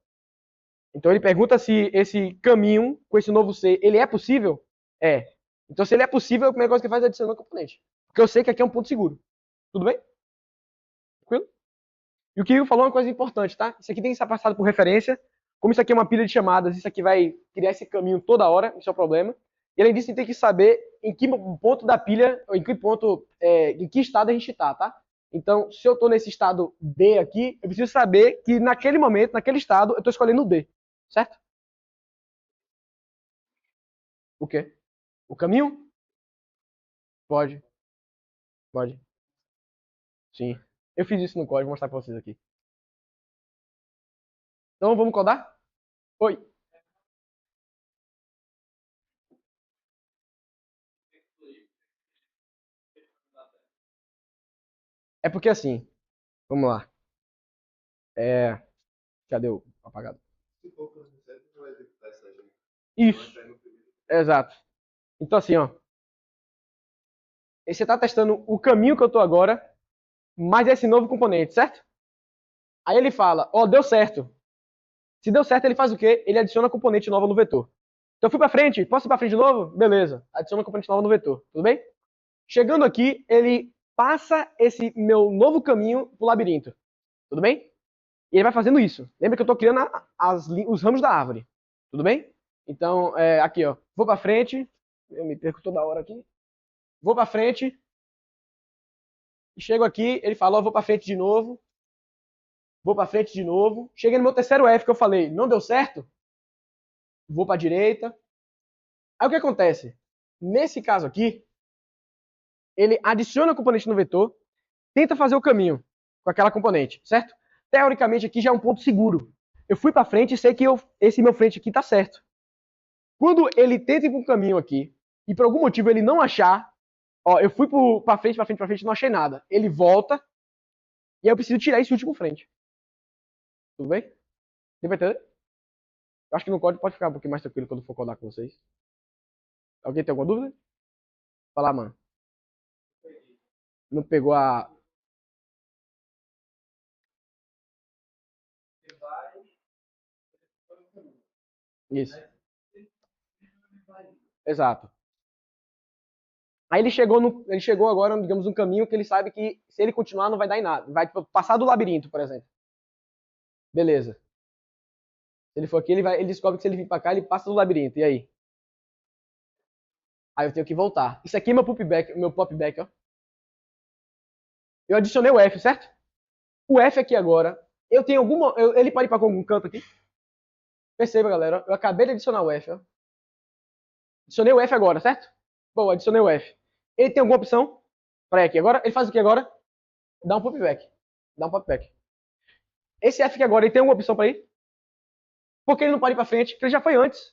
Então ele pergunta se esse caminho com esse novo C, ele é possível? É. Então se ele é possível, a primeira coisa que ele faz é adicionar a componente. Porque eu sei que aqui é um ponto seguro. Tudo bem? Tranquilo? E o que o falou é uma coisa importante, tá? Isso aqui tem que ser passado por referência. Como isso aqui é uma pilha de chamadas, isso aqui vai criar esse caminho toda hora, isso é o problema. E além disso, a gente tem que saber em que ponto da pilha, ou em que ponto, em que estado a gente está, tá? Então, se eu estou nesse estado D aqui, eu preciso saber que naquele momento, naquele estado, eu estou escolhendo o D, certo? O quê? O caminho? Pode, pode. Sim. Eu fiz isso no código, vou mostrar para vocês aqui. Então, vamos codar? Oi. É porque assim, vamos lá. É, cadê o apagado? Isso, exato. Então assim, ó, você está testando o caminho que eu estou agora, mais esse novo componente, certo? Aí ele fala, ó, deu certo. Se deu certo, ele faz o quê? Ele adiciona componente nova no vetor. Então eu fui para frente, posso ir para frente de novo? Beleza, adiciona componente nova no vetor, tudo bem? Chegando aqui, ele passa esse meu novo caminho pro labirinto, tudo bem? E ele vai fazendo isso. Lembra que eu estou criando os ramos da árvore, tudo bem? Então, aqui, ó, vou para frente, eu me perco toda hora aqui. Vou para frente, e chego aqui, ele fala, ó, vou para frente de novo, vou para frente de novo. Cheguei no meu terceiro F que eu falei, não deu certo, vou para a direita. Aí o que acontece? Nesse caso aqui, ele adiciona a componente no vetor, tenta fazer o caminho com aquela componente, certo? Teoricamente aqui já é um ponto seguro. Eu fui para frente e sei que esse meu frente aqui está certo. Quando ele tenta ir para um caminho aqui e por algum motivo ele não achar, ó, eu fui para frente, para frente, para frente, não achei nada. Ele volta e aí eu preciso tirar esse último frente. Tudo bem? Deu pra entender? Eu acho que no código pode ficar um pouquinho mais tranquilo quando for codar com vocês. Alguém tem alguma dúvida? Fala, mano. Não pegou a. Isso. Exato. Aí ele chegou agora, digamos, um caminho que ele sabe que se ele continuar não vai dar em nada. Vai tipo, passar do labirinto, por exemplo. Beleza. Se ele for aqui, ele descobre que se ele vir pra cá, ele passa do labirinto. E aí? Aí eu tenho que voltar. Isso aqui é meu popback, ó. Eu adicionei o F, certo? O F aqui agora, eu tenho alguma. Ele pode ir pra algum canto aqui? Perceba, galera. Eu acabei de adicionar o F, ó. Adicionei o F agora, certo? Bom, adicionei o F. Ele tem alguma opção para ir aqui agora? Ele faz o que agora? Dá um popback. Dá um popback. Esse F aqui agora, ele tem alguma opção para ir? Porque ele não pode ir para frente, porque ele já foi antes.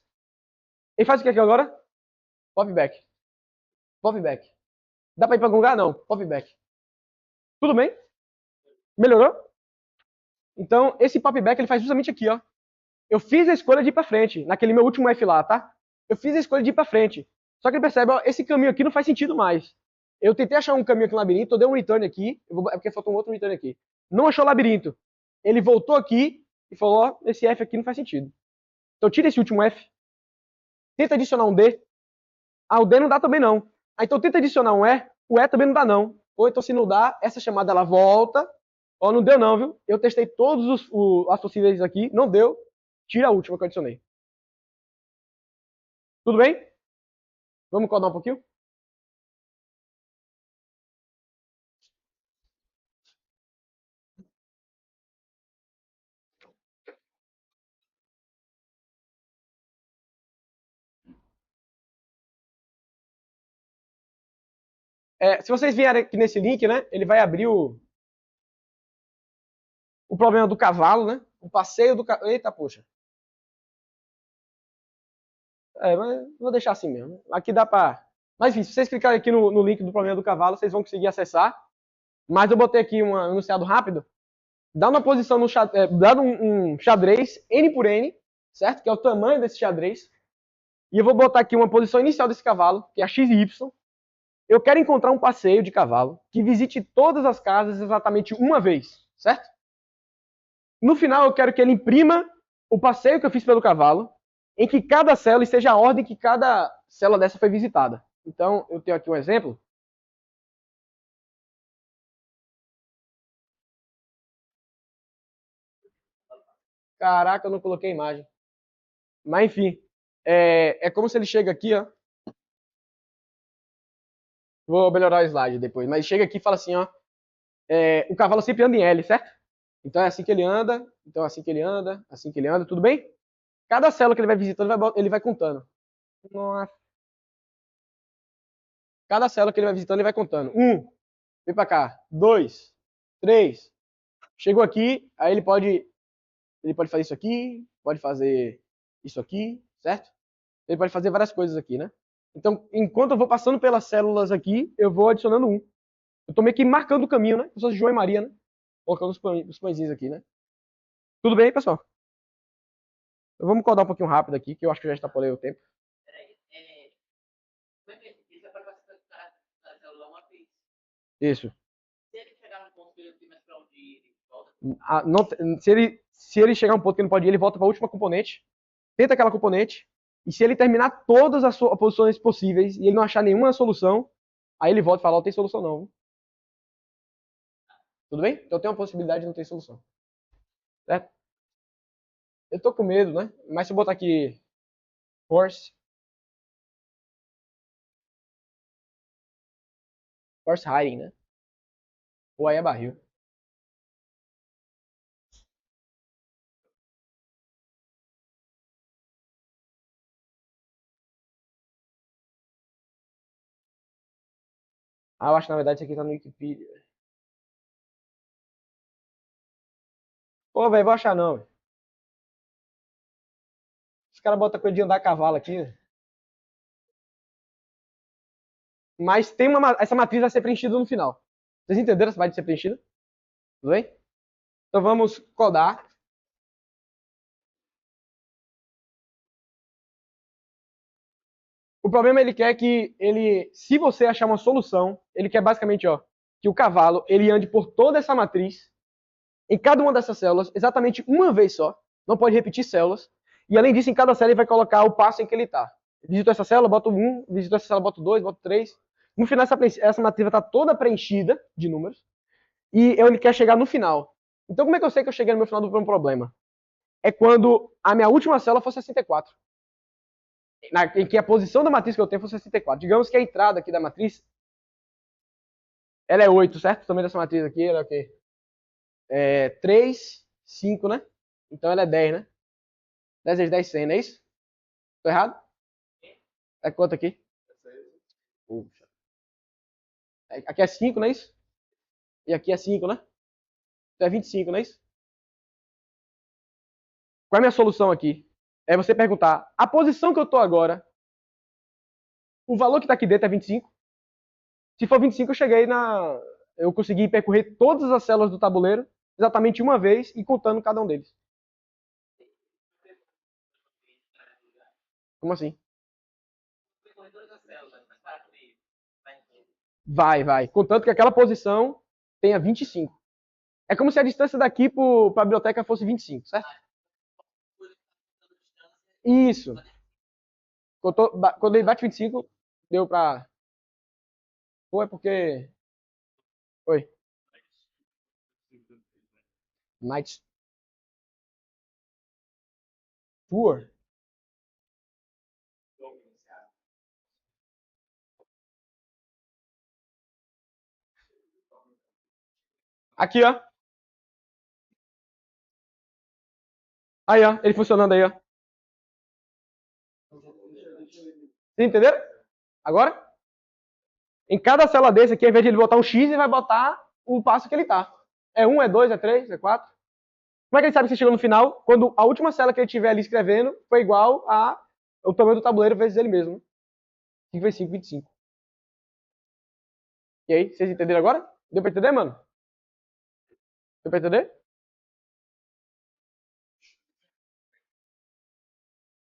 Ele faz o que aqui agora? Popback. Popback. Dá para ir para algum lugar? Não. Popback. Tudo bem? Melhorou? Então, esse popback ele faz justamente aqui, ó. Eu fiz a escolha de ir para frente, naquele meu último F lá, tá? Eu fiz a escolha de ir para frente. Só que ele percebe, ó, esse caminho aqui não faz sentido mais. Eu tentei achar um caminho aqui no labirinto, eu dei um return aqui, é porque faltou um outro return aqui. Não achou o labirinto. Ele voltou aqui e falou, ó, esse F aqui não faz sentido. Então tira esse último F, tenta adicionar um D. Ah, o D não dá também não. Ah, então tenta adicionar um E, o E também não dá não. Ou então se não dá, essa chamada ela volta Ó, não deu não, viu? Eu testei todos as possíveis aqui, não deu. Tira a última que eu adicionei. Tudo bem? Vamos codar um pouquinho? Se vocês vierem aqui nesse link, né? Ele vai abrir o problema do cavalo, né? O passeio do cavalo. Eita, poxa. Mas vou deixar assim mesmo. Aqui dá pra. Mas enfim, se vocês clicarem aqui no link do problema do cavalo, vocês vão conseguir acessar. Mas eu botei aqui um enunciado rápido. Dá uma posição no xadrez, dá um xadrez N por N, certo? Que é o tamanho desse xadrez. E eu vou botar aqui uma posição inicial desse cavalo, que é a X e Y. Eu quero encontrar um passeio de cavalo que visite todas as casas exatamente uma vez, certo? No final, eu quero que ele imprima o passeio que eu fiz pelo cavalo, em que cada célula esteja a ordem que cada célula dessa foi visitada. Então, eu tenho aqui um exemplo. Caraca, eu não coloquei imagem. Mas, enfim, é como se ele chega aqui, ó. Vou melhorar o slide depois. Mas chega aqui e fala assim, ó. O cavalo sempre anda em L, certo? Então é assim que ele anda, então é assim que ele anda, assim que ele anda, tudo bem? Cada célula que ele vai visitando, ele vai contando. Nossa. Cada célula que ele vai visitando, ele vai contando. Vem pra cá. Dois, três. Chegou aqui, aí ele pode fazer isso aqui, certo? Ele pode fazer várias coisas aqui, né? Então, enquanto eu vou passando pelas células aqui, eu vou adicionando um. Eu tô meio que marcando o caminho, né? Como se fosse João e Maria, né? Colocando os pãezinhos aqui, né? Tudo bem, pessoal? Então, vamos codar um pouquinho rápido aqui, que eu acho que eu já extrapolei o tempo. Isso. Não, se ele chegar a um ponto que ele não pode ir, ele volta para a última componente, tenta aquela componente, e se ele terminar todas as posições possíveis e ele não achar nenhuma solução, aí ele volta e fala, não tem solução não. Viu? Tudo bem? Então tem uma possibilidade de não ter solução. Certo? Eu tô com medo, né? Mas se eu botar aqui horse hiding, né? Ou aí é barril. Eu acho que na verdade isso aqui tá no Wikipedia. Pô, velho, vou achar não. Véio. Os caras botam coisa de andar a cavalo aqui. Né? Mas essa matriz vai ser preenchida no final. Vocês entenderam essa vai ser preenchida? Tudo bem? Então vamos codar. O problema ele quer se você achar uma solução, ele quer basicamente, ó, que o cavalo ele ande por toda essa matriz, em cada uma dessas células, exatamente uma vez só. Não pode repetir células. E além disso, em cada célula ele vai colocar o passo em que ele está. Visitou essa célula, bota 1, visitou essa célula, bota 2, bota 3. No final, essa matriz vai estar toda preenchida de números. E ele quer chegar no final. Então, como é que eu sei que eu cheguei no meu final do problema? É quando a minha última célula for 64. Em que a posição da matriz que eu tenho for 64. Digamos que a entrada aqui da matriz ela é 8, certo? O tamanho dessa matriz aqui ela é o quê? 3, 5, né? Então ela é 10, né? 10 vezes 10, 100, não é isso? Tô errado? É quanto aqui? Puxa. Aqui é 5, não é isso? E aqui é 5, né? Então é 25, não é isso? Qual é a minha solução aqui? É você perguntar, a posição que eu tô agora, o valor que tá aqui dentro é 25? Se for 25, eu consegui percorrer todas as células do tabuleiro exatamente uma vez e contando cada um deles. Como assim? Vai. Contanto que aquela posição tenha 25. É como se a distância daqui para a biblioteca fosse 25, certo? Isso. Quando ele bate 25, deu para. Ou é porque. Oi. Night Tour. Aqui, ó. Aí, ó. Ele funcionando aí, ó. Vocês entenderam? Agora? Em cada célula desse aqui, ao invés de ele botar um X, ele vai botar o passo que ele tá. É 1, é 2, é 3, é 4. Como é que ele sabe que você chegou no final? Quando a última célula que ele estiver ali escrevendo foi igual a o tamanho do tabuleiro vezes ele mesmo. 5 vezes 5, 25. E aí, vocês entenderam agora? Deu pra entender, mano? Deu pra entender?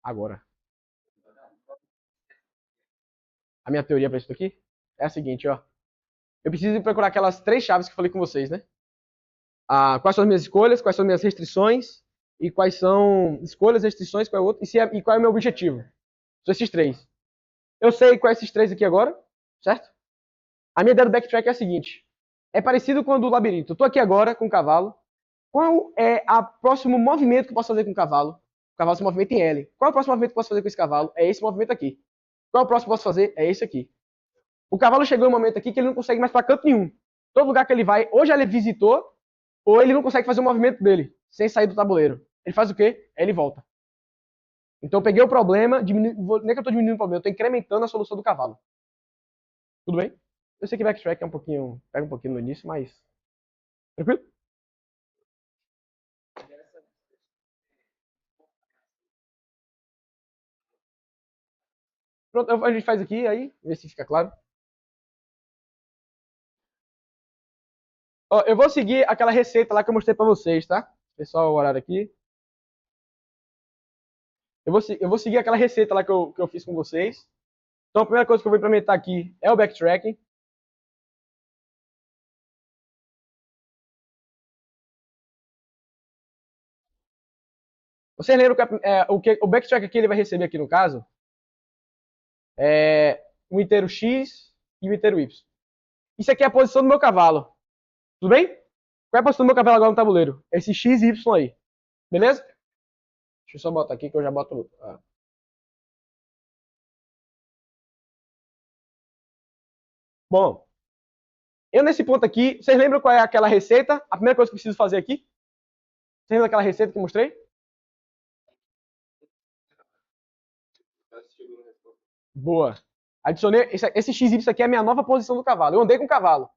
Agora. A minha teoria pra isso aqui é a seguinte, ó. Eu preciso procurar aquelas 3 chaves que eu falei com vocês, né? Quais são as minhas escolhas, quais são as minhas restrições, e quais são escolhas, restrições, qual é o outro, e qual é o meu objetivo. São esses 3. Eu sei quais esses 3 aqui agora, certo? A minha ideia do backtrack é a seguinte. É parecido com o do labirinto. Eu tô aqui agora com o cavalo. Qual é o próximo movimento que eu posso fazer com o cavalo? O cavalo se movimenta em L. Qual é o próximo movimento que eu posso fazer com esse cavalo? É esse movimento aqui. Qual é o próximo que eu posso fazer? É esse aqui. O cavalo chegou em um momento aqui que ele não consegue mais para canto nenhum. Todo lugar que ele vai, ou já ele visitou, ou ele não consegue fazer o movimento dele, sem sair do tabuleiro. Ele faz o quê? Aí ele volta. Então eu peguei o problema, nem que eu estou diminuindo o problema, eu estou incrementando a solução do cavalo. Tudo bem? Eu sei que backtrack é pega um pouquinho no início, mas... Tranquilo? Pronto, a gente faz aqui, aí, vê se fica claro. Ó, eu vou seguir aquela receita lá que eu mostrei pra vocês, tá? Pessoal, o horário aqui. Eu vou seguir aquela receita lá que eu fiz com vocês. Então a primeira coisa que eu vou implementar aqui é o backtracking. Vocês lembram que o backtrack aqui ele vai receber aqui no caso é um inteiro x e um inteiro y. Isso aqui é a posição do meu cavalo. Tudo bem? Qual é a posição do meu cavalo agora no tabuleiro? Esse x e y aí. Beleza? Deixa eu só botar aqui que eu já boto. Bom, eu nesse ponto aqui, vocês lembram qual é aquela receita? A primeira coisa que eu preciso fazer aqui? Vocês lembram daquela receita que eu mostrei? Boa. Adicionei. Esse XY aqui é a minha nova posição do cavalo. Eu andei com o cavalo.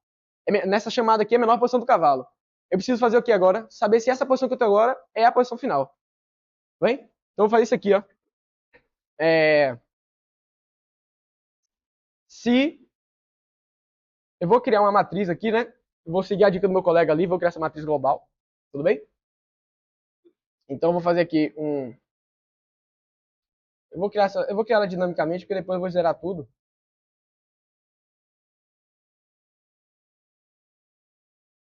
Nessa chamada aqui é a minha nova posição do cavalo. Eu preciso fazer o que agora? Saber se essa posição que eu tenho agora é a posição final. Bem? Então eu vou fazer isso aqui, ó. Se eu vou criar uma matriz aqui, né? Eu vou seguir a dica do meu colega ali, vou criar essa matriz global. Tudo bem? Então eu vou fazer aqui um. Eu vou criar ela dinamicamente, porque depois eu vou zerar tudo.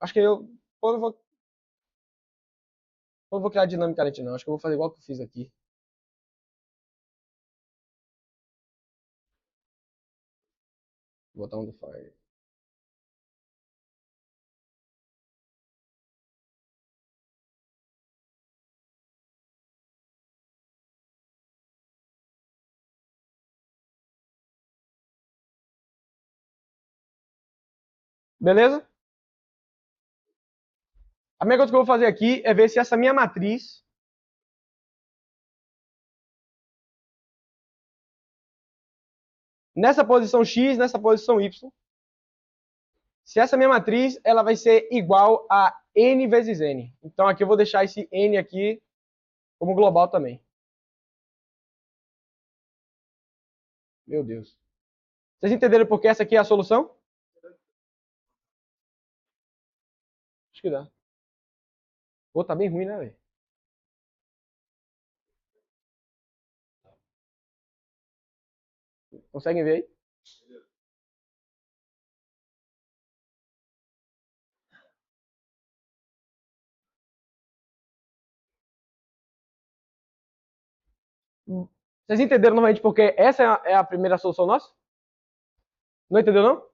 Acho que eu vou criar dinamicamente não. Acho que eu vou fazer igual que eu fiz aqui. Vou botar um define. Beleza? A primeira coisa que eu vou fazer aqui é ver se essa minha matriz nessa posição x, nessa posição y, se essa minha matriz ela vai ser igual a n vezes n. Então aqui eu vou deixar esse n aqui como global também. Meu Deus. Vocês entenderam por que essa aqui é a solução? Acho que dá. Pô, tá bem ruim, né, velho? Conseguem ver aí? Vocês entenderam novamente porque essa é a primeira solução nossa? Não entendeu, não?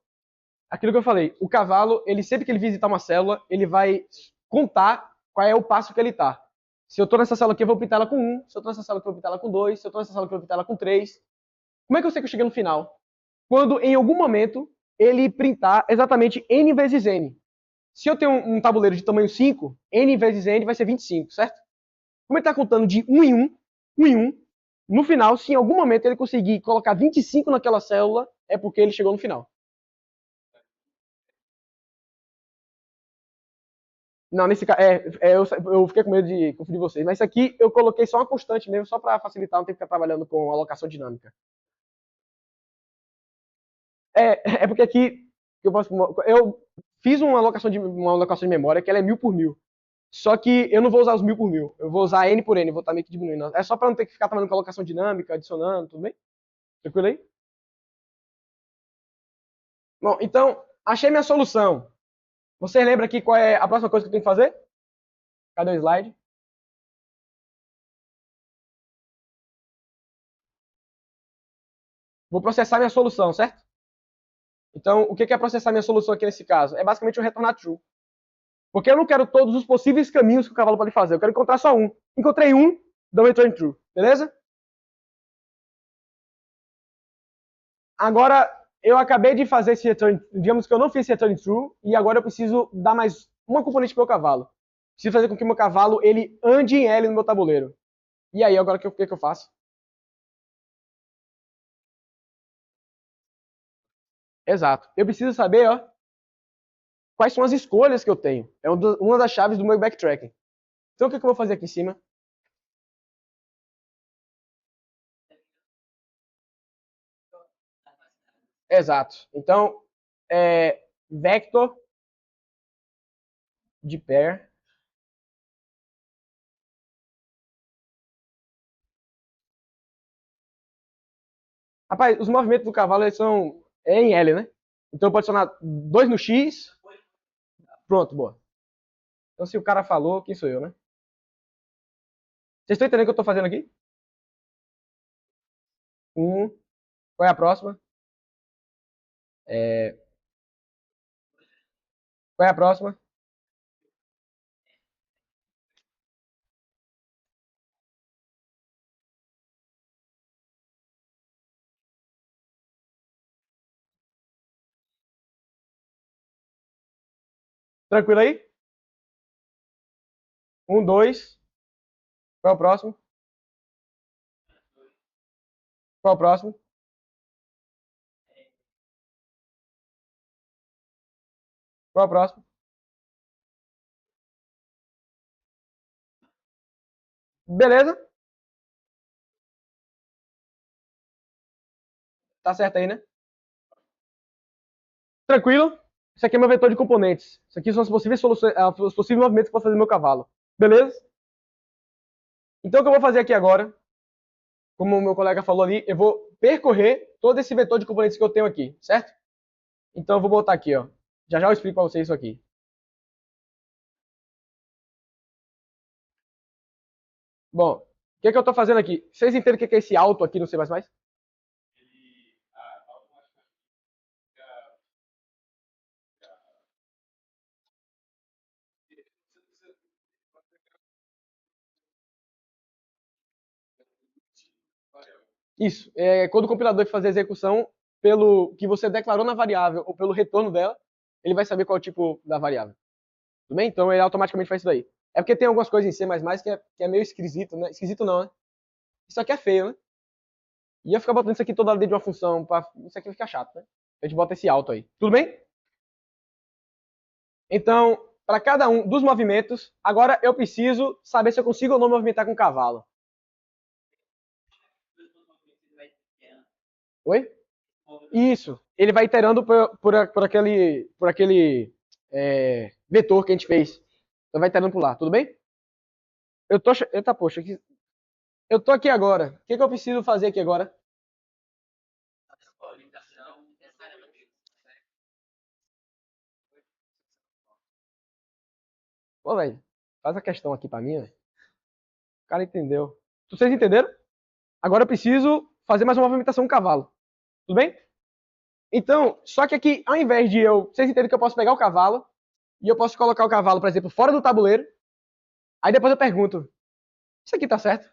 Aquilo que eu falei, o cavalo, ele sempre que ele visitar uma célula, ele vai contar qual é o passo que ele está. Se eu estou nessa célula aqui, eu vou pintar ela com 1. Se eu estou nessa célula aqui, eu vou pintar ela com 2. Se eu estou nessa célula aqui, eu vou pintar ela com 3. Como é que eu sei que eu cheguei no final? Quando, em algum momento, ele printar exatamente n vezes n. Se eu tenho um tabuleiro de tamanho 5, n vezes n vai ser 25, certo? Como ele está contando de 1 em 1, 1 em 1, no final, se em algum momento ele conseguir colocar 25 naquela célula, é porque ele chegou no final. Não, nesse caso, eu fiquei com medo de confundir vocês, mas isso aqui eu coloquei só uma constante mesmo, só para facilitar, não ter que ficar trabalhando com alocação dinâmica. É porque aqui eu fiz uma alocação de memória que ela é 1000 por 1000. Só que eu não vou usar os 1000 por 1000. Eu vou usar n por n, vou estar meio que diminuindo. É só para não ter que ficar trabalhando com alocação dinâmica, adicionando, tudo bem? Tranquilo aí? Bom, então, achei minha solução. Você lembra aqui qual é a próxima coisa que eu tenho que fazer? Cadê o slide? Vou processar minha solução, certo? Então, o que é processar minha solução aqui nesse caso? É basicamente o retornar true. Porque eu não quero todos os possíveis caminhos que o cavalo pode fazer. Eu quero encontrar só um. Encontrei um, dá um return true. Beleza? Agora, eu acabei de fazer esse return, digamos que eu não fiz esse return true, e agora eu preciso dar mais uma componente para o meu cavalo. Preciso fazer com que o meu cavalo ele ande em L no meu tabuleiro. E aí, agora o que eu faço? Exato. Eu preciso saber, ó, quais são as escolhas que eu tenho. É uma das chaves do meu backtracking. Então, o que eu vou fazer aqui em cima? Exato. Então, vector de pair. Rapaz, os movimentos do cavalo eles são em L, né? Então eu posso adicionar 2 no X. Pronto, boa. Então se o cara falou, quem sou eu, né? Vocês estão entendendo o que eu estou fazendo aqui? Qual é a próxima? É, qual é a próxima? Tranquilo aí? 2. Qual é o próximo? Qual é o próximo? Qual é o próximo? Beleza? Tá certo aí, né? Tranquilo? Isso aqui é meu vetor de componentes. Isso aqui são as possíveis soluções, os possíveis movimentos que eu posso fazer no meu cavalo. Beleza? Então o que eu vou fazer aqui agora, como o meu colega falou ali, eu vou percorrer todo esse vetor de componentes que eu tenho aqui, certo? Então eu vou botar aqui, ó. Já já eu explico para vocês isso aqui. Bom, o que, que eu estou fazendo aqui? Vocês entendem o que é esse auto aqui no C++? Isso. É quando o compilador fazer a execução pelo que você declarou na variável ou pelo retorno dela, ele vai saber qual é o tipo da variável. Tudo bem? Então ele automaticamente faz isso daí. É porque tem algumas coisas em C++ que é meio esquisito, né? Esquisito não, né? Isso aqui é feio, né? E eu ficar botando isso aqui toda hora dentro de uma função, isso aqui fica chato, né? A gente bota esse auto aí. Tudo bem? Então, para cada um dos movimentos, agora eu preciso saber se eu consigo ou não movimentar com o cavalo. Oi? Isso. Ele vai iterando por aquele vetor que a gente fez. Então vai iterando por lá, tudo bem? Eita, poxa, eu tô aqui agora. O que eu preciso fazer aqui agora? Pô, velho, faz a questão aqui pra mim, velho. O cara entendeu. Vocês entenderam? Agora eu preciso fazer mais uma movimentação com o cavalo. Tudo bem? Então, só que aqui, ao invés de eu. Vocês entendem que eu posso pegar o cavalo e eu posso colocar o cavalo, por exemplo, fora do tabuleiro. Aí depois eu pergunto, isso aqui tá certo?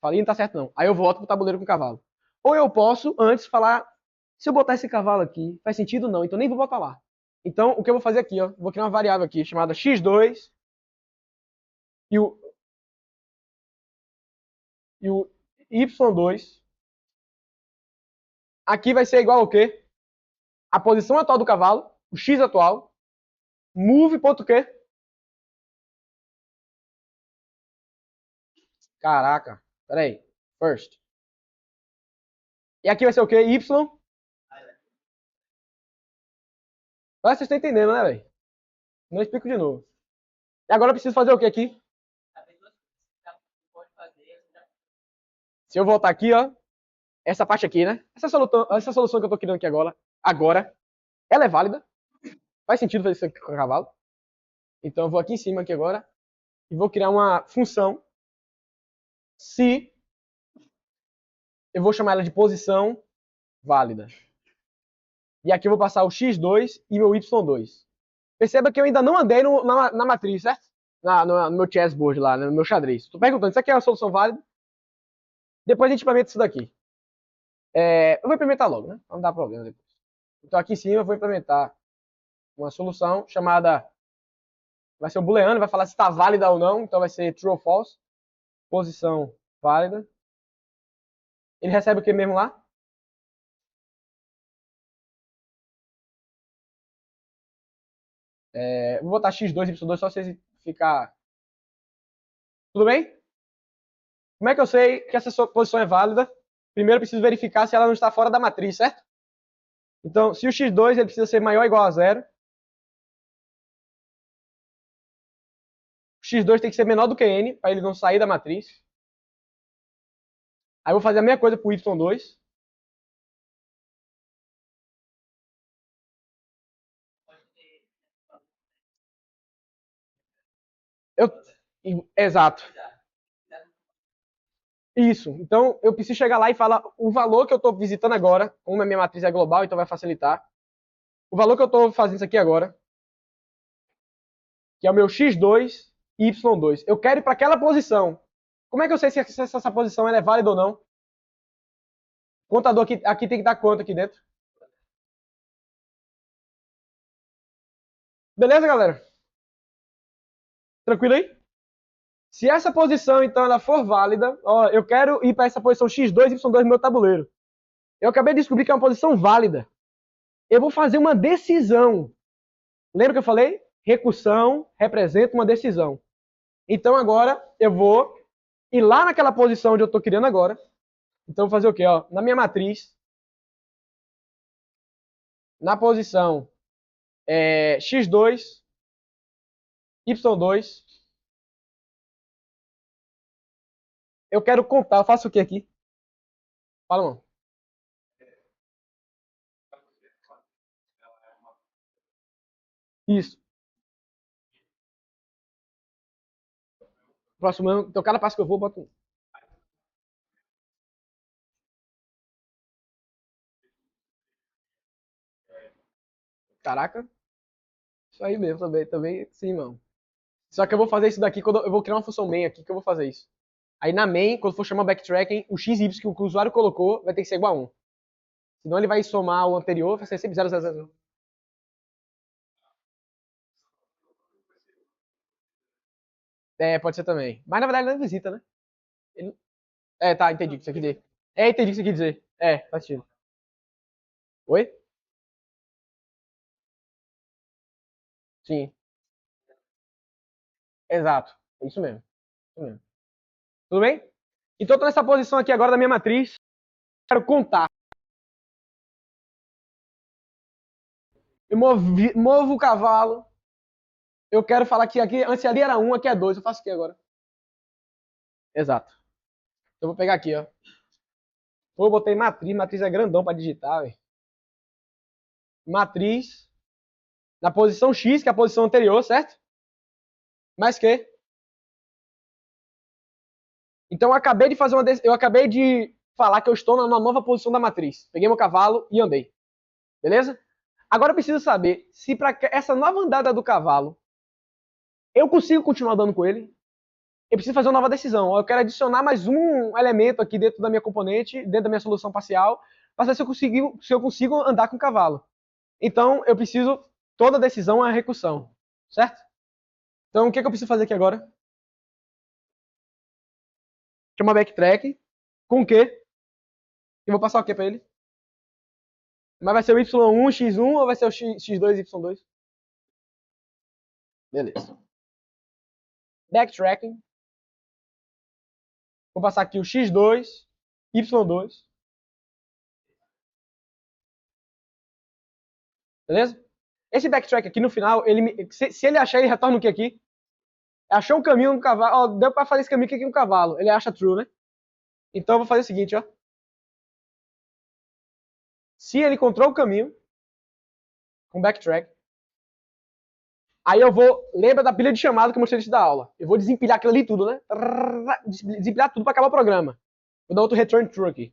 Falei, não tá certo não. Aí eu volto pro tabuleiro com o cavalo. Ou eu posso, antes, falar, se eu botar esse cavalo aqui, faz sentido? Não, então nem vou botar lá. Então, o que eu vou fazer aqui, ó, vou criar uma variável aqui, chamada x2, e o y2, aqui vai ser igual ao quê? A posição atual do cavalo, o x atual, move.quê? Caraca, peraí, first. E aqui vai ser o quê? Y. Agora vocês estão entendendo, né, velho? Não explico de novo. E agora eu preciso fazer o quê aqui? Se eu voltar aqui, ó, essa parte aqui, né? Essa solução que eu tô criando aqui agora, ela é válida. Faz sentido fazer isso aqui com o cavalo. Então eu vou aqui em cima aqui agora e vou criar uma função se eu vou chamar ela de posição válida. E aqui eu vou passar o x2 e o y2. Perceba que eu ainda não andei na matriz, certo? No meu chessboard lá, no meu xadrez. Tô perguntando, isso aqui é uma solução válida? Depois a gente implementa isso daqui. Eu vou implementar logo, né? Não dá problema depois. Então aqui em cima eu vou implementar uma solução chamada... Vai ser um booleano, vai falar se está válida ou não. Então vai ser true ou false. Posição válida. Ele recebe o que mesmo lá? Vou botar x2, y2 só pra vocês ficar... Tudo bem? Como é que eu sei que essa posição é válida? Primeiro eu preciso verificar se ela não está fora da matriz, certo? Então, se o x2 ele precisa ser maior ou igual a zero, o x2 tem que ser menor do que n, para ele não sair da matriz. Aí eu vou fazer a mesma coisa para o y2. Eu, exato. Isso. Então, eu preciso chegar lá e falar o valor que eu estou visitando agora, como a minha matriz é global, então vai facilitar. O valor que eu estou fazendo isso aqui agora, que é o meu x2 e y2. Eu quero ir para aquela posição. Como é que eu sei se essa posição é válida ou não? O contador aqui tem que dar quanto aqui dentro? Beleza, galera? Tranquilo aí? Se essa posição, então, ela for válida, ó, eu quero ir para essa posição x2 e y2 no meu tabuleiro. Eu acabei de descobrir que é uma posição válida. Eu vou fazer uma decisão. Lembra que eu falei? Recursão representa uma decisão. Então, agora, eu vou ir lá naquela posição onde eu estou criando agora. Então, eu vou fazer o quê? Ó, na minha matriz, na posição x2, y2, eu quero contar. Eu faço o que aqui? Fala, mano. Isso. Próximo ano, então cada passo que eu vou, eu boto um. Caraca. Isso aí mesmo, também sim, mano. Só que eu vou fazer isso daqui, quando eu vou criar uma função main aqui, que eu vou fazer isso. Aí na main, quando for chamar backtracking, o x e y que o usuário colocou vai ter que ser igual a 1. Senão ele vai somar o anterior, vai ser sempre 0, 0, 0. Pode ser também. Mas na verdade ele não visita, né? Ele... tá, entendi o que você quer dizer. Entendi o que você quer dizer. Faz sentido. Oi? Sim, exato. Isso mesmo. Isso mesmo. Tudo bem? Então eu tô nessa posição aqui agora da minha matriz. Quero contar. Eu movo o cavalo. Eu quero falar que aqui, antes ali era 1, aqui é 2. Eu faço o que agora? Exato. Então eu vou pegar aqui, ó. Pô, eu botei matriz. Matriz é grandão pra digitar, velho. Matriz. Na posição X, que é a posição anterior, certo? Mais que? Então eu acabei de falar que eu estou na nova posição da matriz. Peguei meu cavalo e andei. Beleza? Agora eu preciso saber se para essa nova andada do cavalo eu consigo continuar andando com ele. eu preciso fazer uma nova decisão. Eu quero adicionar mais um elemento aqui dentro da minha componente, dentro da minha solução parcial, para saber se eu consigo andar com o cavalo. Então, eu preciso, toda decisão é uma recursão, certo? Então, o que, é que eu preciso fazer aqui agora? Chama backtrack, com o quê? Eu vou passar o quê para ele? Mas vai ser o y1, x1 ou vai ser o x2, y2? Beleza. Backtracking. Vou passar aqui o x2, y2. Beleza? Esse backtrack aqui no final, se ele achar, ele retorna o que aqui? Achou um caminho no cavalo. Ó, deu pra fazer esse caminho aqui com o cavalo. Ele acha true, né? Então eu vou fazer o seguinte, ó. Se ele encontrou o caminho, com backtrack, aí eu vou. Lembra da pilha de chamado que eu mostrei antes da aula? Eu vou desempilhar aquilo ali tudo, né? Desempilhar tudo pra acabar o programa. Vou dar outro return true aqui.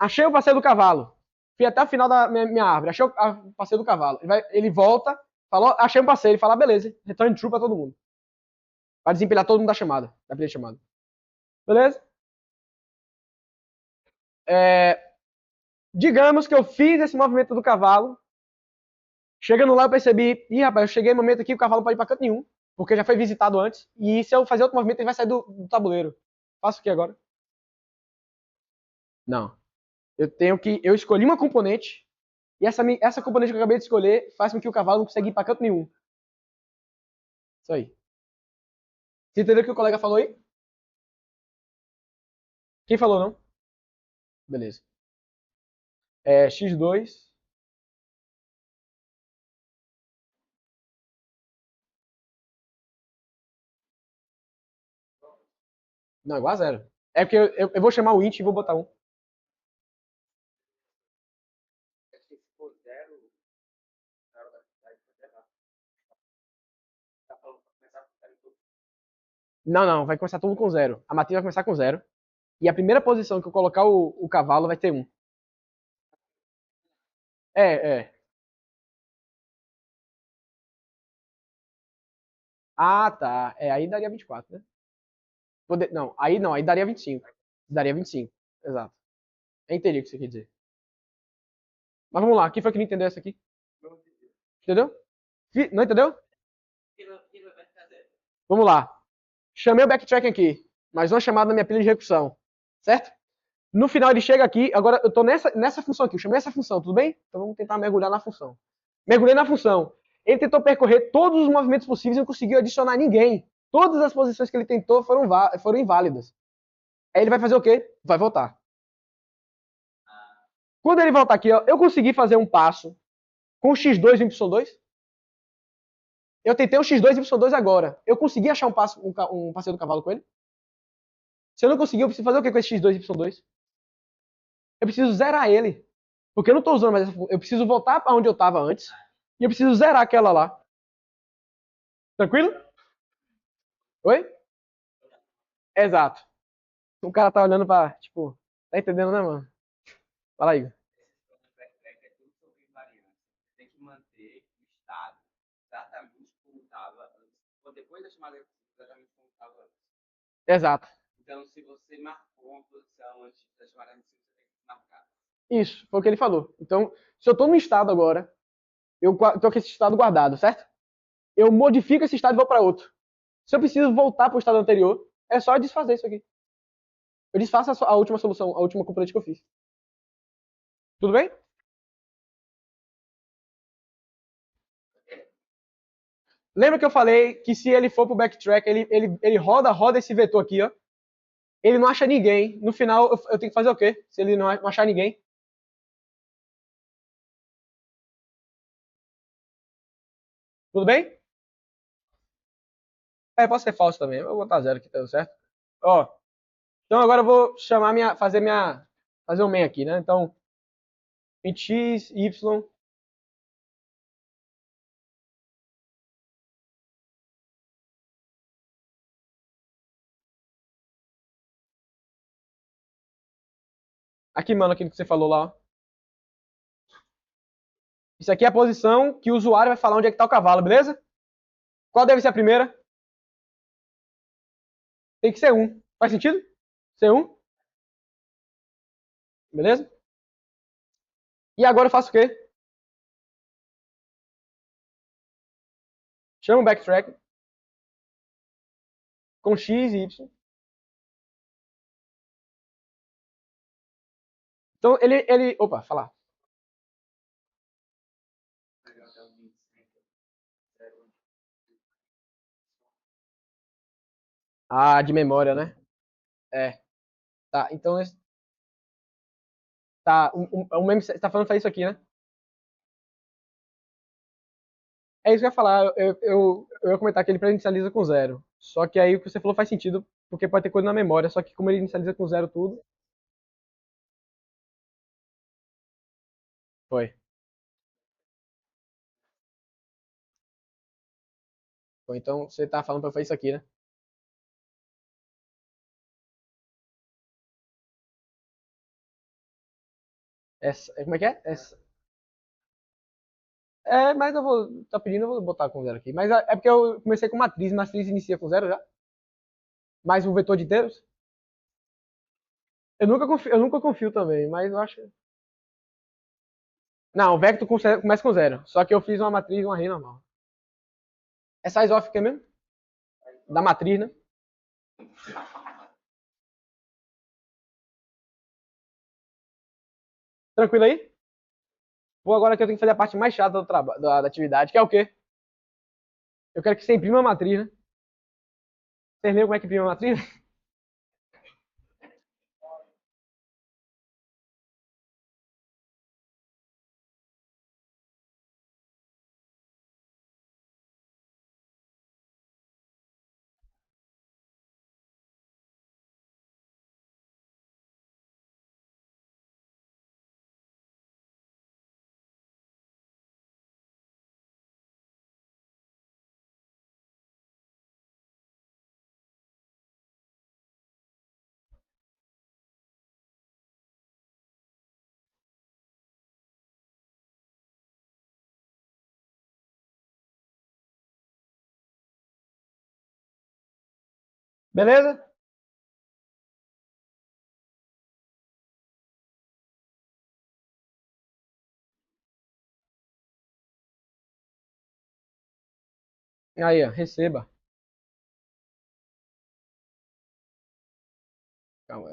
Achei o passeio do cavalo. Fui até o final da minha árvore. Achei o passeio do cavalo. Ele volta, falou, achei um passeio. Ele fala, beleza, return true pra todo mundo. Vai desempilhar todo mundo da chamada, da pilha de chamada. Beleza? Digamos que eu fiz esse movimento do cavalo. Chegando lá, eu percebi, rapaz, eu cheguei no momento aqui que o cavalo não pode ir pra canto nenhum, porque já foi visitado antes. E se eu fazer outro movimento, ele vai sair do tabuleiro. Faço o que agora? Não. Eu escolhi uma componente, e essa componente que eu acabei de escolher faz com que o cavalo não consiga ir pra canto nenhum. Isso aí. Você entendeu o que o colega falou aí? Quem falou, não? Beleza. X2. Não, igual a zero. É porque eu vou chamar o int e vou botar um. Não, não, vai começar tudo com zero. A matriz vai começar com zero. E a primeira posição que eu colocar o cavalo vai ter um. É. Ah, tá. Aí daria 24, né? Não, aí daria 25. Daria 25, exato. Eu entendi o que você quer dizer. Mas vamos lá, quem foi que não entendeu essa aqui? Entendeu? Não entendeu? Vamos lá. Chamei o backtrack aqui, mais uma chamada na minha pilha de recursão, certo? No final ele chega aqui, agora eu estou nessa função aqui, eu chamei essa função, tudo bem? Então vamos tentar mergulhar na função. Mergulhei na função. Ele tentou percorrer todos os movimentos possíveis e não conseguiu adicionar ninguém. Todas as posições que ele tentou foram inválidas. Aí ele vai fazer o quê? Vai voltar. Quando ele voltar aqui, ó, eu consegui fazer um passo com x2 e y2. Eu tentei o x2 e y2 agora. Eu consegui achar um passeio do cavalo com ele? Se eu não conseguir, eu preciso fazer o que com esse x2 e y2? Eu preciso zerar ele. Porque eu não estou usando mais essa função. Eu preciso voltar para onde eu estava antes. E eu preciso zerar aquela lá. Tranquilo? Oi? Exato. O cara tá olhando pra, tipo, tá entendendo, né, mano? Fala aí. Exato. Isso, foi o que ele falou. Então, se eu tô no estado agora, eu tô com esse estado guardado, certo? Eu modifico esse estado e vou para outro. Se eu preciso voltar para o estado anterior, é só desfazer isso aqui. Eu desfaço a última solução, a última componente que eu fiz. Tudo bem? Lembra que eu falei que se ele for pro backtrack, ele roda esse vetor aqui, ó. Ele não acha ninguém. No final, eu tenho que fazer o quê? Se ele não achar ninguém. Tudo bem? Pode ser falso também. Eu vou botar zero aqui, tá certo? Ó, então agora eu vou fazer um main aqui, né? Então, int x, y. Aqui, mano, aquilo que você falou lá, ó. Isso aqui é a posição que o usuário vai falar onde é que tá o cavalo, beleza? Qual deve ser a primeira? tem que ser 1. Faz sentido? Ser 1? Beleza? E agora eu faço o quê? Chamo o backtrack com x e y. Então ele. Opa, falar. Ah, de memória, né? É. Tá, então. Tá, o meme, você tá falando fazer isso aqui, né? É isso que eu ia falar. Eu ia comentar que ele pré-inicializa com 0. Só que aí o que você falou faz sentido, porque pode ter coisa na memória. Só que como ele inicializa com 0 tudo. Foi. Foi. Então você tá falando pra eu fazer isso aqui, né? Como é que é? Mas eu vou. Tá pedindo, eu vou botar com 0 aqui. Mas é porque eu comecei com matriz inicia com 0 já. Mais um vetor de inteiros. Eu nunca confio também, mas eu acho. Não, o vector começa com 0. Só que eu fiz uma matriz e uma array normal. É size of que é mesmo? Da matriz, né? Tranquilo aí? Vou agora que eu tenho que fazer a parte mais chata do da atividade, que é o quê? Eu quero que você imprima a matriz, né? Vocês lembram como é que imprime a matriz? Beleza? Aí, ó, receba. Calma,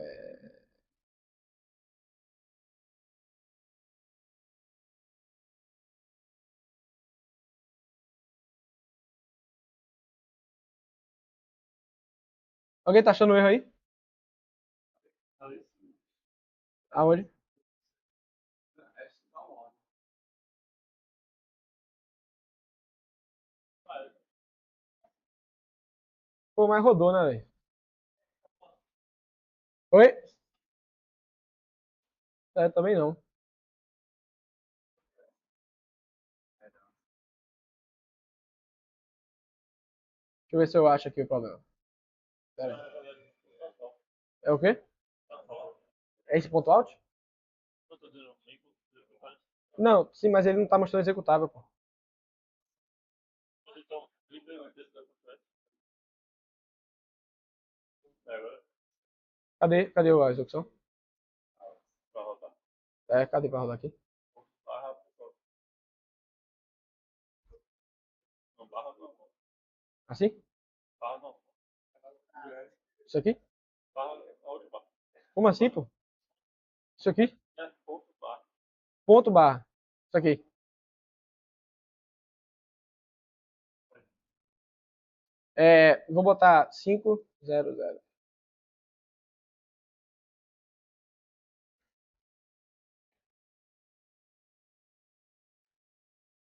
Alguém tá achando um erro aí? Aonde? Pô, mas rodou, né, velho? Oi? Também não. Deixa eu ver se eu acho aqui o problema. Pera aí. É o quê? É esse ponto alt? Não, sim, mas ele não tá mostrando executável, pô. Cadê a execução? Cadê pra rodar aqui? Assim? Isso aqui? Como assim, pô? Isso aqui? Ponto barra. Isso aqui. Vou botar 500.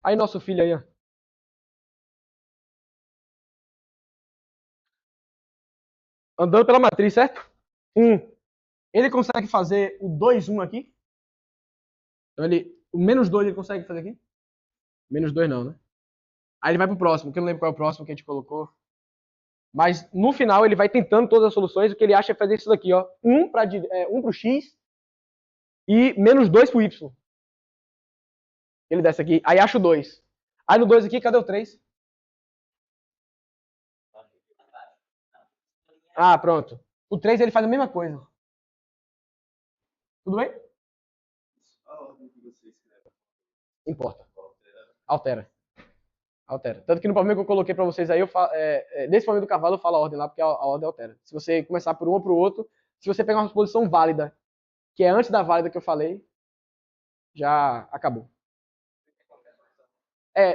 Aí nosso filho aí, ó. Andando pela matriz, certo? 1. Ele consegue fazer o 2, 1 aqui? Então o menos 2 ele consegue fazer aqui? Menos 2 não, né? Aí ele vai pro próximo, que eu não lembro qual é o próximo que a gente colocou. Mas no final ele vai tentando todas as soluções. O que ele acha é fazer isso daqui, ó. 1 pro X e menos 2 pro Y. Ele desce aqui. Aí acha o 2. Aí no 2 aqui, cadê o 3? Ah, pronto. O 3 ele faz a mesma coisa. Tudo bem? Importa. Altera. Altera. Tanto que no problema que eu coloquei pra vocês aí, nesse momento do cavalo eu falo a ordem lá, porque a ordem altera. Se você começar por um ou pro outro, se você pegar uma posição válida, que é antes da válida que eu falei, já acabou.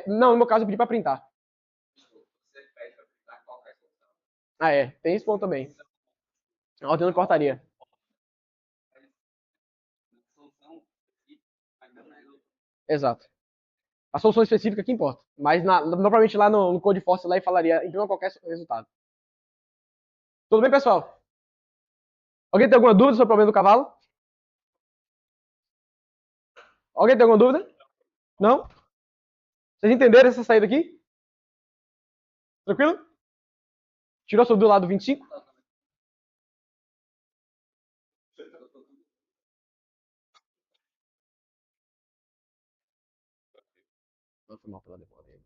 Não, no meu caso eu pedi pra printar. Ah, é. Tem esse ponto também. A ordem não cortaria. Exato. A solução específica que importa. Mas normalmente lá no Code Force lá ele falaria imprima qualquer resultado. Tudo bem, pessoal? Alguém tem alguma dúvida sobre o problema do cavalo? Alguém tem alguma dúvida? Não? Vocês entenderam essa saída aqui? Tranquilo? Tirou sobre do lado 25? Não, foi mal pela demora aí.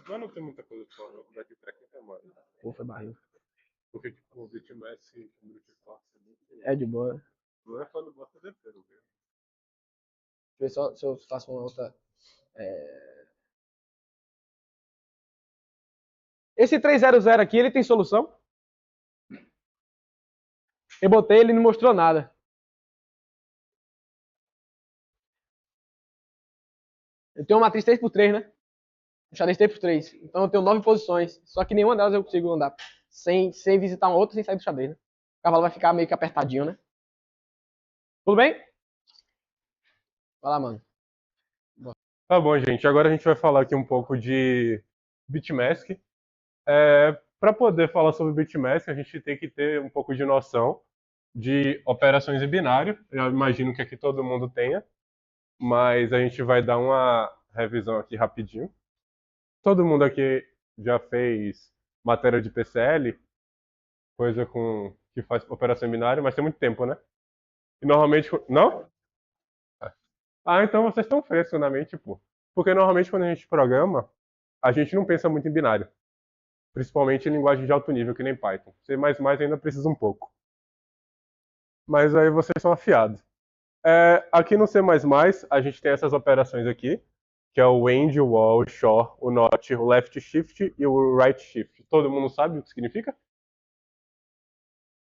Mas não tem muita coisa pra falar. O backtrack é mais. Pô, foi barril. Porque, tipo, o BitMES e o Brute Force é muito. É de boa. Não é quando bota defesa, viu? Deixa eu ver só se eu faço uma outra. Esse 300 aqui, ele tem solução? Eu botei, ele não mostrou nada. Eu tenho uma matriz 3x3, né? Um xadrez 3x3. Então eu tenho 9 posições. Só que nenhuma delas eu consigo andar sem visitar uma outra, sem sair do xadrez, né? O cavalo vai ficar meio que apertadinho, né? Tudo bem? Vai lá, mano. Tá bom, gente. Agora a gente vai falar aqui um pouco de BitMask. Para poder falar sobre BitMask, a gente tem que ter um pouco de noção de operações em binário. Eu imagino que aqui todo mundo tenha, mas a gente vai dar uma revisão aqui rapidinho. Todo mundo aqui já fez matéria de PCL, coisa com que faz operação em binário, mas tem muito tempo, né? E normalmente. Não? Ah, então vocês estão frescos na mente, pô. Porque normalmente quando a gente programa, a gente não pensa muito em binário. Principalmente em linguagem de alto nível, que nem Python. C++ ainda precisa um pouco. Mas aí vocês são afiados. Aqui no C++, a gente tem essas operações aqui, que é o end, o wall, o shor, o not, o left shift e o right shift. Todo mundo sabe o que significa?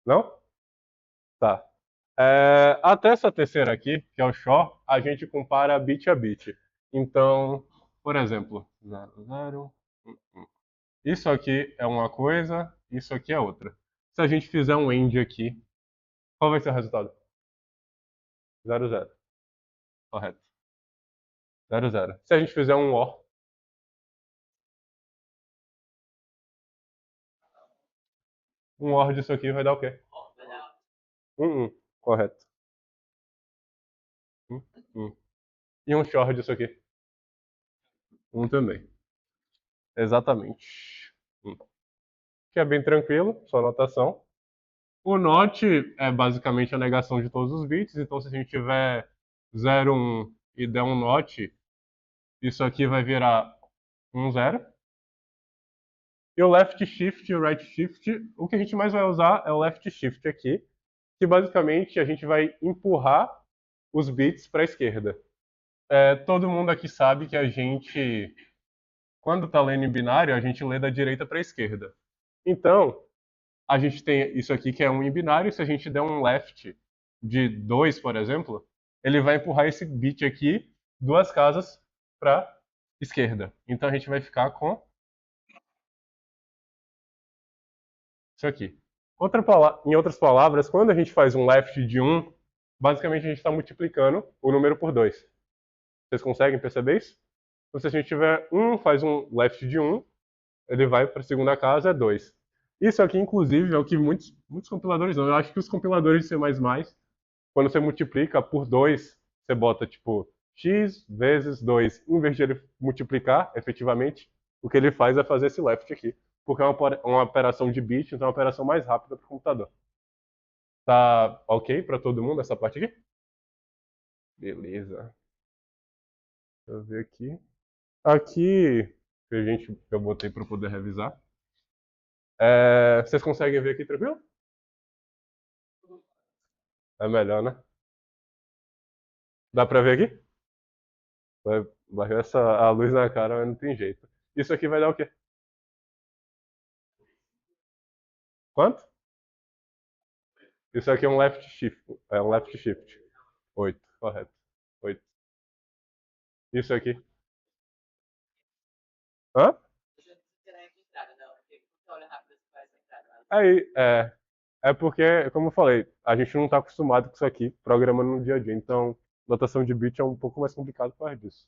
Não? Tá. Até essa terceira aqui, que é o shor, a gente compara bit a bit. Então, por exemplo, 0, 0, 1, 1. Isso aqui é uma coisa, isso aqui é outra. Se a gente fizer um end aqui, qual vai ser o resultado? 0, 0. Correto. 0, 0. Se a gente fizer um OR, um OR disso aqui vai dar o quê? 1, 1. Correto. 1, 1. E um short disso aqui? 1 também. Exatamente. 1. Que é bem tranquilo, só anotação. O not é basicamente a negação de todos os bits, então se a gente tiver 0, 1 e der um not, isso aqui vai virar 1, 0. E o left shift e o right shift, o que a gente mais vai usar é o left shift aqui, que basicamente a gente vai empurrar os bits para a esquerda. Todo mundo aqui sabe que a gente, quando está lendo em binário, a gente lê da direita para a esquerda. Então, a gente tem isso aqui que é um em binário, se a gente der um left de 2, por exemplo, ele vai empurrar esse bit aqui 2 casas para esquerda. Então a gente vai ficar com isso aqui. Em outras palavras, quando a gente faz um left de 1, basicamente a gente está multiplicando o número por 2. Vocês conseguem perceber isso? Então, se a gente tiver 1, faz um left de 1, ele vai para a segunda casa, é 2. Isso aqui, inclusive, é o que muitos compiladores não. Eu acho que os compiladores de C++, quando você multiplica por 2, você bota tipo x vezes 2. Em vez de ele multiplicar, efetivamente, o que ele faz é fazer esse left aqui. Porque é uma operação de bit, então é uma operação mais rápida para o computador. Tá ok para todo mundo essa parte aqui? Beleza. Deixa eu ver aqui. Aqui, que eu botei para poder revisar. Vocês conseguem ver aqui tranquilo? É melhor, né? Dá pra ver aqui? Vai a luz na cara, mas não tem jeito. Isso aqui vai dar o quê? Quanto? Isso aqui é um left shift. É um left shift. 8, correto. 8. Isso aqui. Hã? Aí, é porque, como eu falei, a gente não está acostumado com isso aqui, programando no dia a dia. Então, notação de bit é um pouco mais complicado por causa disso.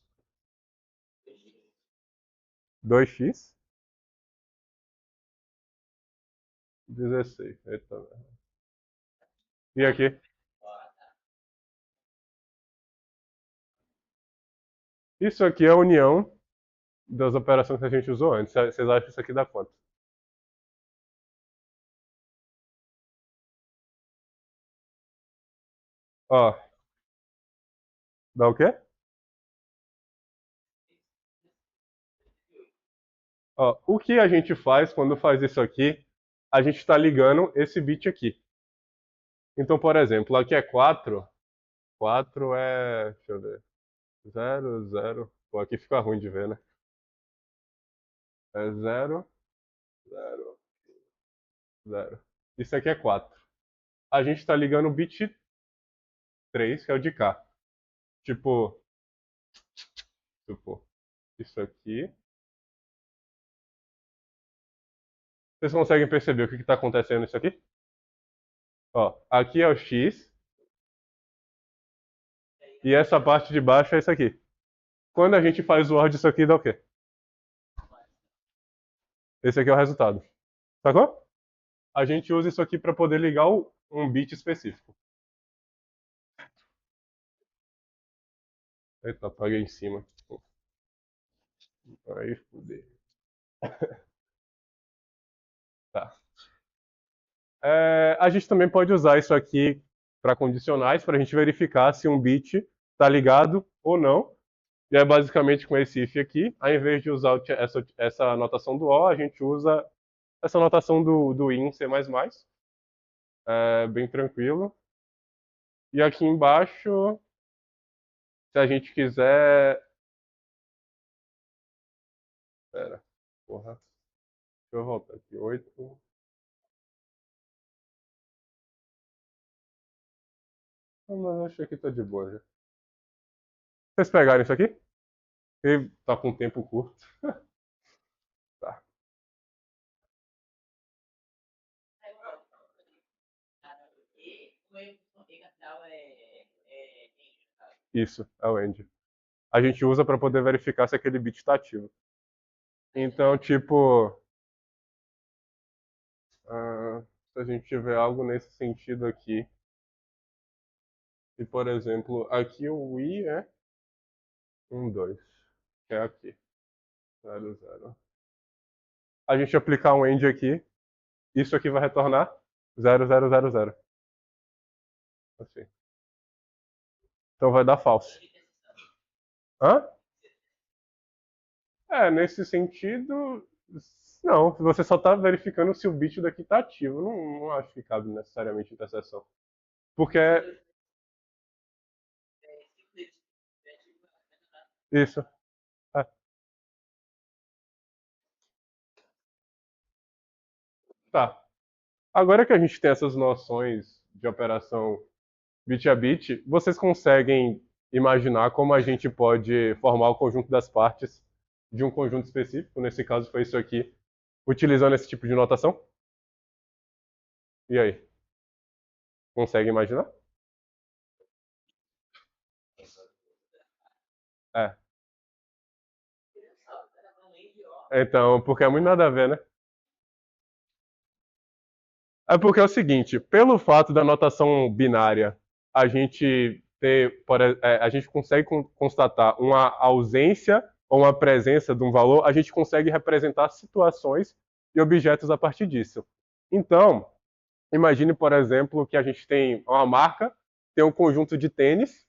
2x, 16. Eita. E aqui? Isso aqui é a união das operações que a gente usou antes. Vocês acham que isso aqui dá quanto? Ó, dá o quê? Ó, o que a gente faz quando faz isso aqui, a gente está ligando esse bit aqui. Então, por exemplo, aqui é 4. 4 é, deixa eu ver, 0, 0. Pô, aqui fica ruim de ver, né? É 0, 0, 0. Isso aqui é 4. A gente está ligando o bit 3, que é o de cá. Tipo, tipo, isso aqui. Vocês conseguem perceber o que está acontecendo nisso aqui? Ó, aqui é o X e essa parte de baixo é isso aqui. Quando a gente faz o OR disso aqui, dá o quê? Esse aqui é o resultado. Sacou? A gente usa isso aqui para poder ligar um bit específico. Eita, apaguei em cima. Aí, fudeu. Tá. A gente também pode usar isso aqui para condicionais, para a gente verificar se um bit está ligado ou não. E é basicamente com esse if aqui, ao invés de usar essa notação do O, a gente usa essa notação do in C++. É bem tranquilo. E aqui embaixo, se a gente quiser... Pera, porra. Deixa eu voltar aqui. 8. Ah, mas acho que tá de boa já. Vocês pegaram isso aqui? E tá com tempo curto. Tá. Isso, é o end. A gente usa para poder verificar se aquele bit está ativo. Então, tipo, se a gente tiver algo nesse sentido aqui, e por exemplo, aqui o i é 1, 2, que é aqui, 0, 0. A gente aplicar um end aqui, isso aqui vai retornar 0, 0, 0, 0. Assim. Então vai dar false. Hã? Nesse sentido, não. Você só está verificando se o bit daqui está ativo. Não acho que cabe necessariamente interseção. Porque isso. É. Tá. Agora que a gente tem essas noções de operação bit a bit, vocês conseguem imaginar como a gente pode formar o conjunto das partes de um conjunto específico? Nesse caso foi isso aqui, utilizando esse tipo de notação? E aí? Consegue imaginar? É. Então, porque é muito nada a ver, né? É porque é o seguinte, pelo fato da notação binária, a gente a gente consegue constatar uma ausência ou uma presença de um valor, a gente consegue representar situações e objetos a partir disso. Então, imagine, por exemplo, que a gente tem uma marca, tem um conjunto de tênis,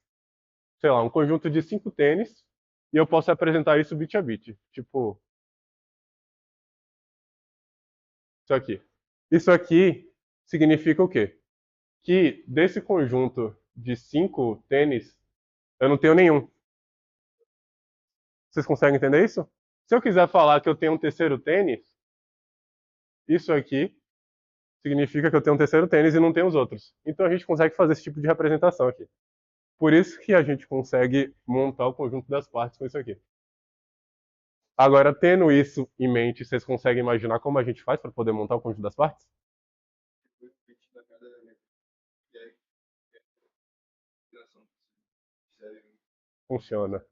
sei lá, um conjunto de 5 tênis, e eu posso representar isso bit a bit. Tipo, Isso aqui. Isso aqui significa o quê? Que desse conjunto de 5 tênis, eu não tenho nenhum. Vocês conseguem entender isso? Se eu quiser falar que eu tenho um terceiro tênis, isso aqui significa que eu tenho um terceiro tênis e não tenho os outros. Então a gente consegue fazer esse tipo de representação aqui. Por isso que a gente consegue montar o conjunto das partes com isso aqui. Agora, tendo isso em mente, vocês conseguem imaginar como a gente faz para poder montar o conjunto das partes? Funciona.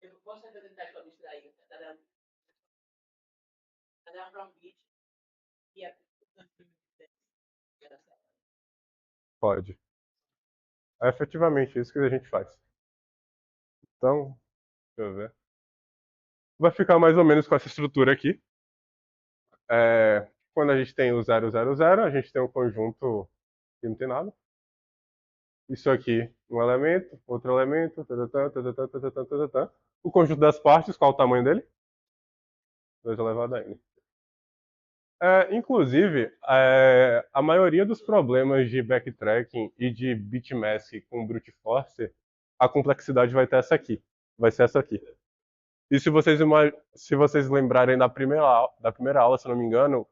Eu posso apresentar com a lista aí, da From Beach e a Pode. É efetivamente isso que a gente faz. Então, deixa eu ver. Vai ficar mais ou menos com essa estrutura aqui. Quando a gente tem o 0, 0, 0, a gente tem um conjunto que não tem nada. Isso aqui, um elemento, outro elemento, tatatã, tatatã, tatatã, tatatã. O conjunto das partes, qual o tamanho dele? 2 elevado a n. Inclusive, a maioria dos problemas de backtracking e de bitmask com brute force, a complexidade vai ter essa aqui. Vai ser essa aqui. E se vocês lembrarem da primeira aula, se não me engano,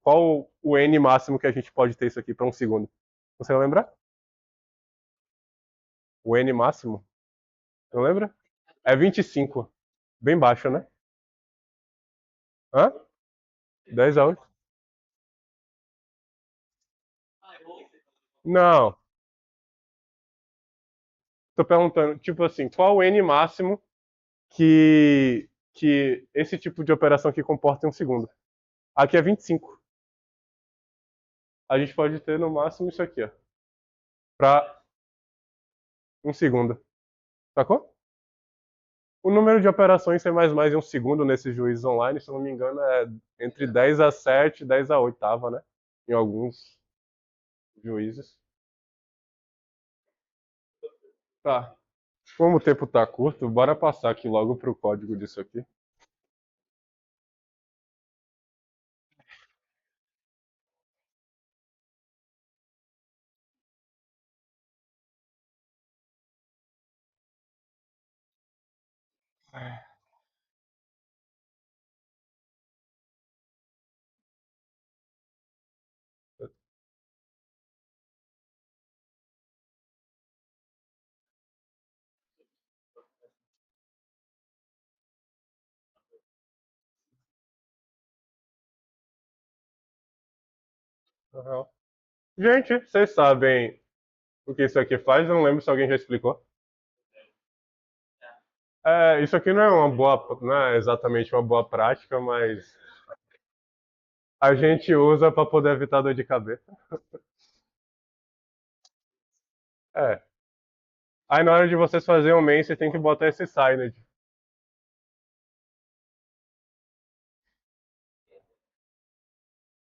qual o n máximo que a gente pode ter isso aqui para um segundo? Você lembra? O n máximo? Não lembra? É 25. Bem baixo, né? Hã? 10 a 8? Não. Tô perguntando, tipo assim, qual o n máximo que esse tipo de operação aqui comporta em um segundo? Aqui é 25. A gente pode ter no máximo isso aqui, ó. Pra um segundo. Sacou? O número de operações C++ em um segundo nesses juízes online, se eu não me engano, é entre 10 a 7 e 10 a oitava, né? Em alguns juízes. Tá. Como o tempo tá curto, bora passar aqui logo pro código disso aqui. Uhum. Gente, vocês sabem o que isso aqui faz? Eu não lembro se alguém já explicou. Isso aqui não é exatamente uma boa prática, mas a gente usa para poder evitar dor de cabeça. É. Aí na hora de vocês fazerem um main, você tem que botar esse signed.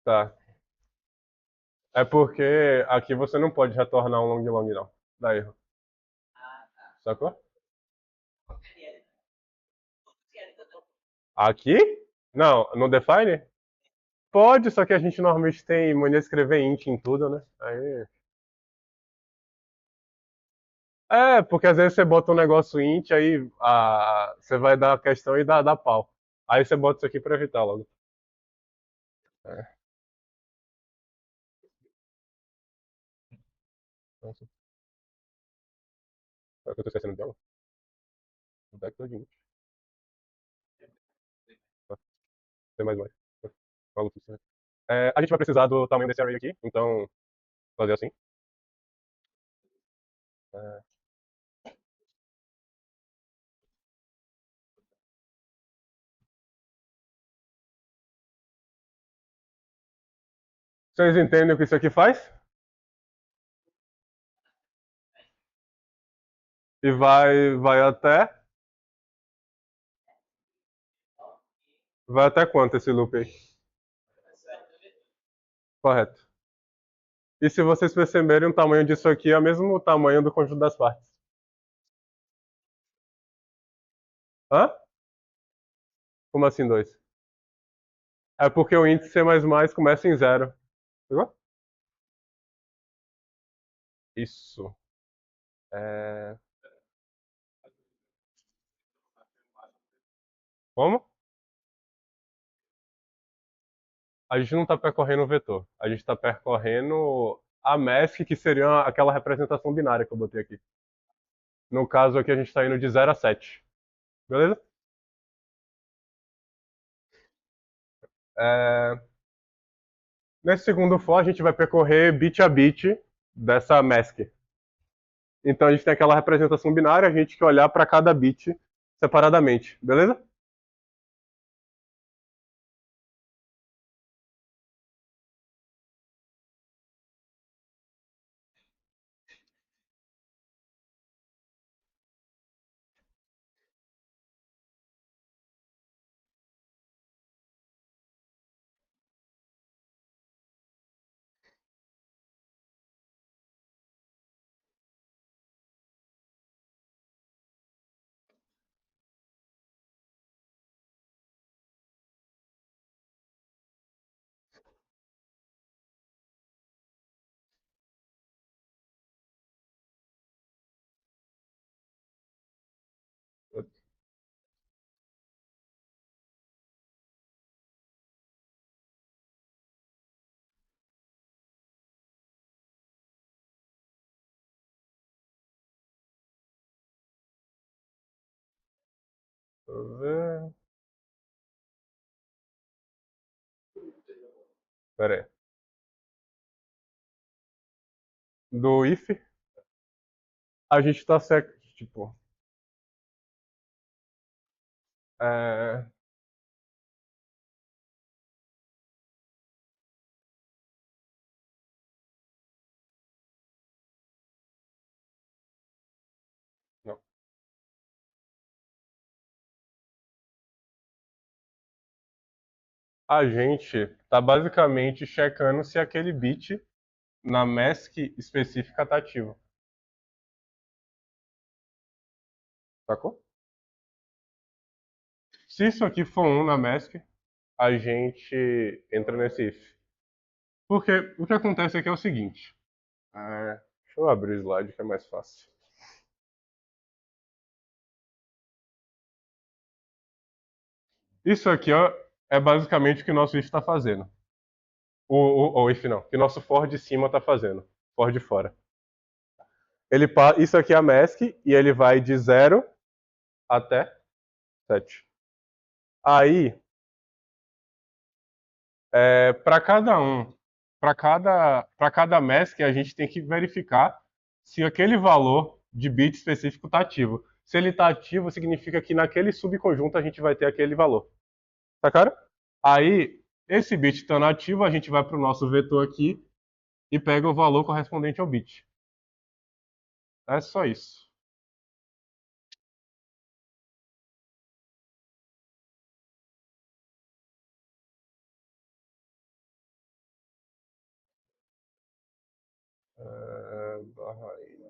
Tá. É porque aqui você não pode retornar um long long não. Dá erro. Sacou? Aqui? Não, no define? Pode, só que a gente normalmente tem mania de escrever int em tudo, né? Aí... porque às vezes você bota um negócio int, aí você vai dar a questão e dá pau. Aí você bota isso aqui pra evitar logo. É. Nossa, será que eu tô esquecendo dela? O deck todinho. Tá, tem mais. Maluquice, né? A gente vai precisar do tamanho desse array aqui, então fazer assim. É, Vocês entendem o que isso aqui faz? E vai até. Vai até quanto esse loop aí? Correto. E se vocês perceberem, o tamanho disso aqui é o mesmo tamanho do conjunto das partes. Hã? Como assim 2? É porque o índice C++ começa em 0. Pegou? Isso. É... Como? A gente não está percorrendo o vetor. A gente está percorrendo a mask, que seria aquela representação binária que eu botei aqui. No caso aqui, a gente está indo de 0 a 7. Beleza? É... Nesse segundo for, a gente vai percorrer bit a bit dessa mask. Então a gente tem aquela representação binária, a gente quer olhar para cada bit separadamente. Beleza? Deixa eu ver. Pera aí. Do if, a gente está certo. Tipo. É... Não. A gente está basicamente checando se aquele bit na mask específica está ativo. Sacou? Se isso aqui for 1 na mask, a gente entra nesse if. Porque o que acontece aqui é o seguinte. Deixa eu abrir o slide que é mais fácil. Isso aqui ó, é basicamente o que o nosso if está fazendo. O if não, o que o nosso for de cima está fazendo. For de fora. Isso aqui é a mask e ele vai de 0 até 7. Aí, para cada mask, a gente tem que verificar se aquele valor de bit específico está ativo. Se ele está ativo, significa que naquele subconjunto a gente vai ter aquele valor. Tá claro? Aí, esse bit estando ativo, a gente vai para o nosso vetor aqui e pega o valor correspondente ao bit. É só isso. Barra N.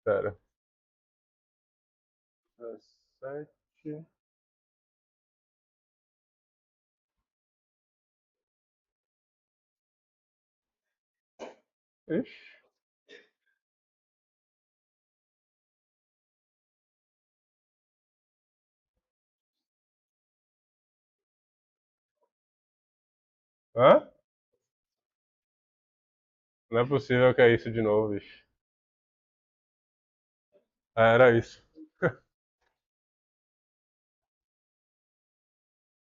Pera. 17. Ixi. Hã? Não é possível que é isso de novo, bicho. Era isso.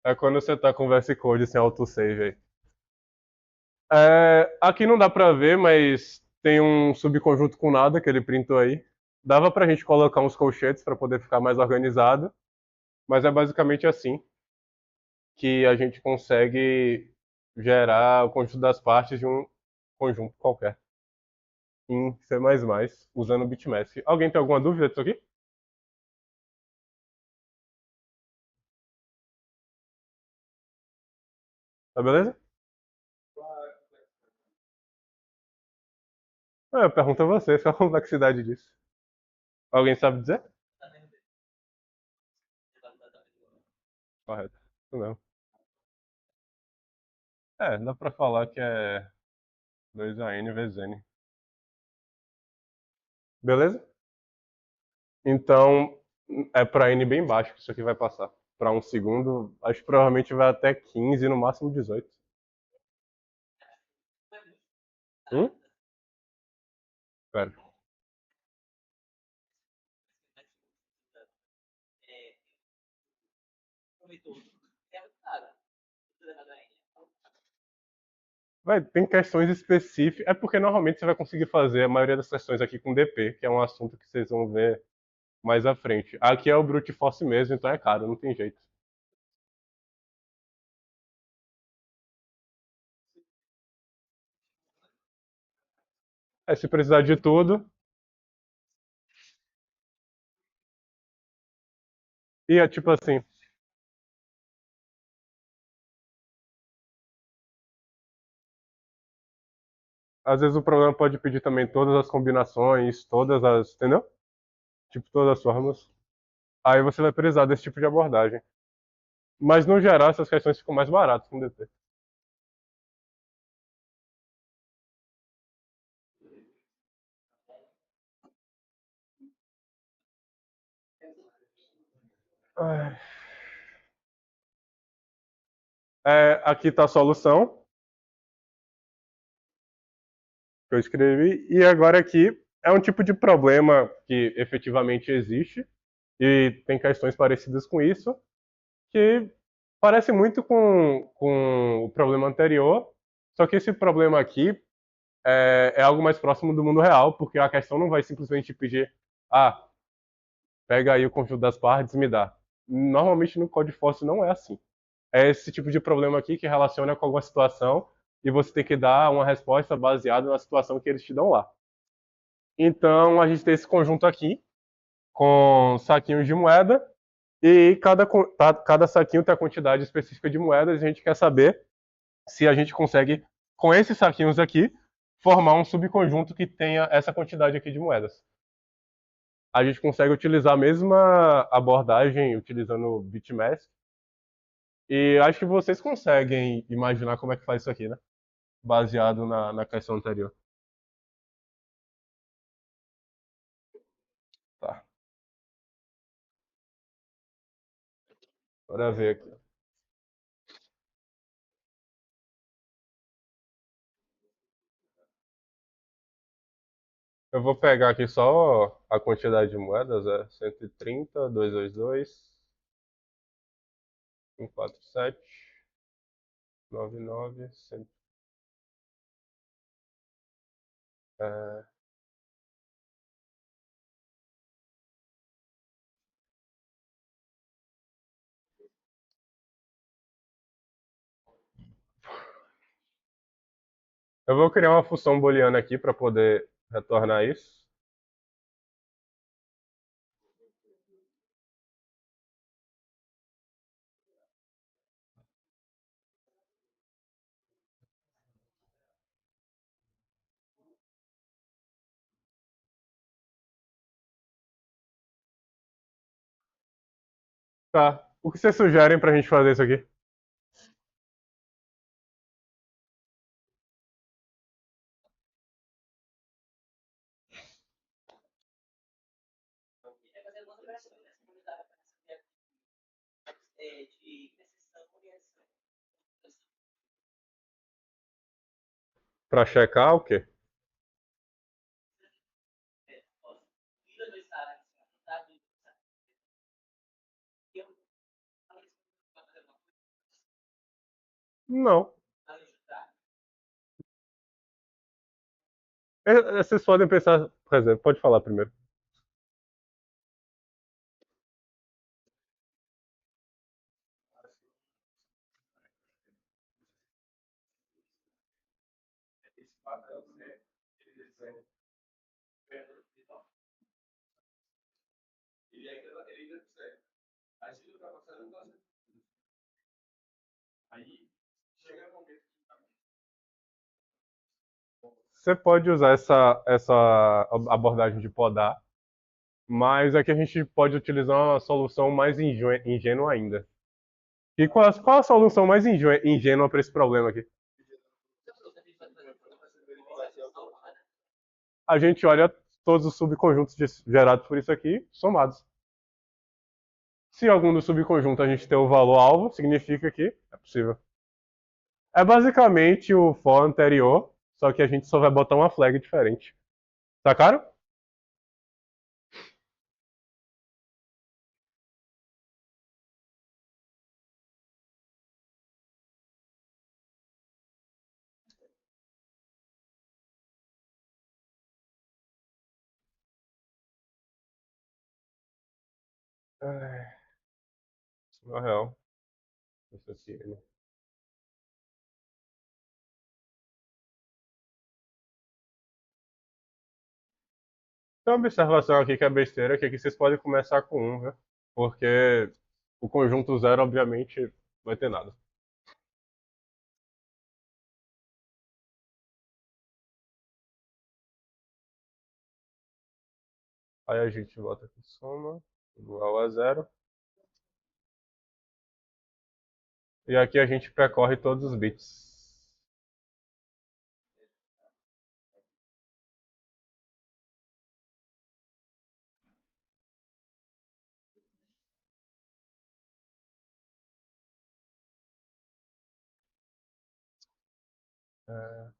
É quando você tá com VS Code sem autosave aí. Aqui não dá pra ver, mas tem um subconjunto com nada que ele printou aí. Dava pra gente colocar uns colchetes pra poder ficar mais organizado, mas é basicamente assim que a gente consegue gerar o conjunto das partes de um conjunto qualquer. em C++, usando o BitMask. Alguém tem alguma dúvida disso aqui? Tá beleza? Eu pergunto a você, qual a complexidade disso? Alguém sabe dizer? Correto. Isso mesmo. Dá pra falar que é 2 vezes N. Beleza? Então, é para N bem baixo que isso aqui vai passar. Para um segundo, acho que provavelmente vai até 15, no máximo 18. Hum? Pera. Tem questões específicas. É porque normalmente você vai conseguir fazer a maioria das questões aqui com DP, que é um assunto que vocês vão ver mais à frente. Aqui é o brute force mesmo, então é caro, não tem jeito. Se precisar de tudo. E é tipo assim, às vezes o programa pode pedir também todas as combinações, todas as, entendeu? Tipo, todas as formas. Aí você vai precisar desse tipo de abordagem. Mas no geral essas questões ficam mais baratas com DP. Ai. Aqui está a solução que eu escrevi. E agora aqui é um tipo de problema que efetivamente existe. E tem questões parecidas com isso, que parece muito com o problema anterior. Só que esse problema aqui é algo mais próximo do mundo real, porque a questão não vai simplesmente pedir, pega aí o conjunto das partes e me dá. Normalmente no Code Force não é assim. É esse tipo de problema aqui que relaciona com alguma situação e você tem que dar uma resposta baseada na situação que eles te dão lá. Então a gente tem esse conjunto aqui com saquinhos de moeda e cada saquinho tem a quantidade específica de moedas e a gente quer saber se a gente consegue, com esses saquinhos aqui, formar um subconjunto que tenha essa quantidade aqui de moedas. A gente consegue utilizar a mesma abordagem utilizando o BitMask. E acho que vocês conseguem imaginar como é que faz isso aqui, né? Baseado na questão anterior. Tá, bora ver aqui. Eu vou pegar aqui só a quantidade de moedas, 130, 222, 147, 99, 100. É, eu vou criar uma função booleana aqui para poder retornar isso. Tá. O que vocês sugerem para a gente fazer isso aqui? É fazer algumas operações, né? Como dá para de precisão e reação. Para checar o quê? Posso ir do estado, tá? Do estado. E eu falei isso para fazer uma coisa, Não. ajudar. Vocês podem pensar, por exemplo, pode falar primeiro. Você pode usar essa abordagem de podar, mas aqui a gente pode utilizar uma solução mais ingênua ainda. E qual a solução mais ingênua para esse problema aqui? A gente olha todos os subconjuntos gerados por isso aqui, somados. Se algum dos subconjuntos a gente tem o valor alvo, significa que é possível. É basicamente o for anterior, só que a gente só vai botar uma flag diferente. Sacaram? Isso não é real. Isso aqui, né? Tem uma observação aqui que é besteira, que aqui vocês podem começar com 1, viu? Porque o conjunto zero, obviamente, vai ter nada. Aí a gente volta aqui, soma, igual a zero. E aqui a gente percorre todos os bits. É,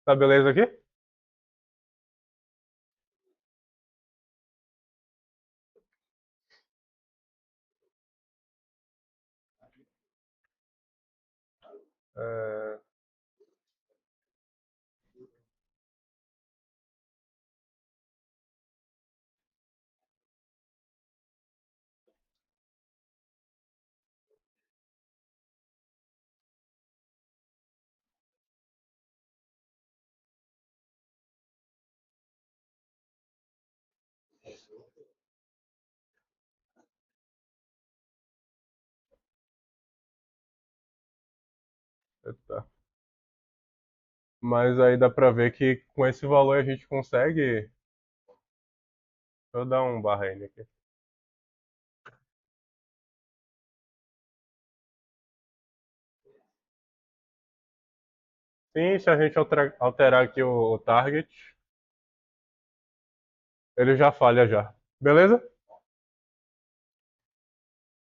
tá beleza aqui? É, tá. Mas aí dá pra ver que com esse valor a gente consegue. Deixa eu dar um barra N aqui. Sim, se a gente alterar aqui o target, ele já falha já. Beleza?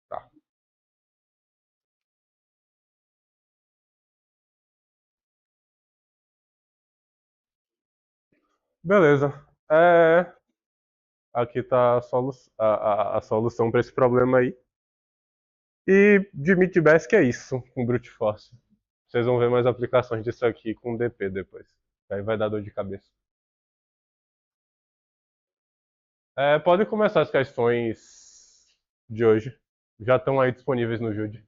Tá. Beleza. Aqui tá a solução para esse problema aí. E de MIT-BASIC é isso, com Brute Force. Vocês vão ver mais aplicações disso aqui com DP depois. Aí vai dar dor de cabeça. Podem começar as questões de hoje. Já estão aí disponíveis no Jude.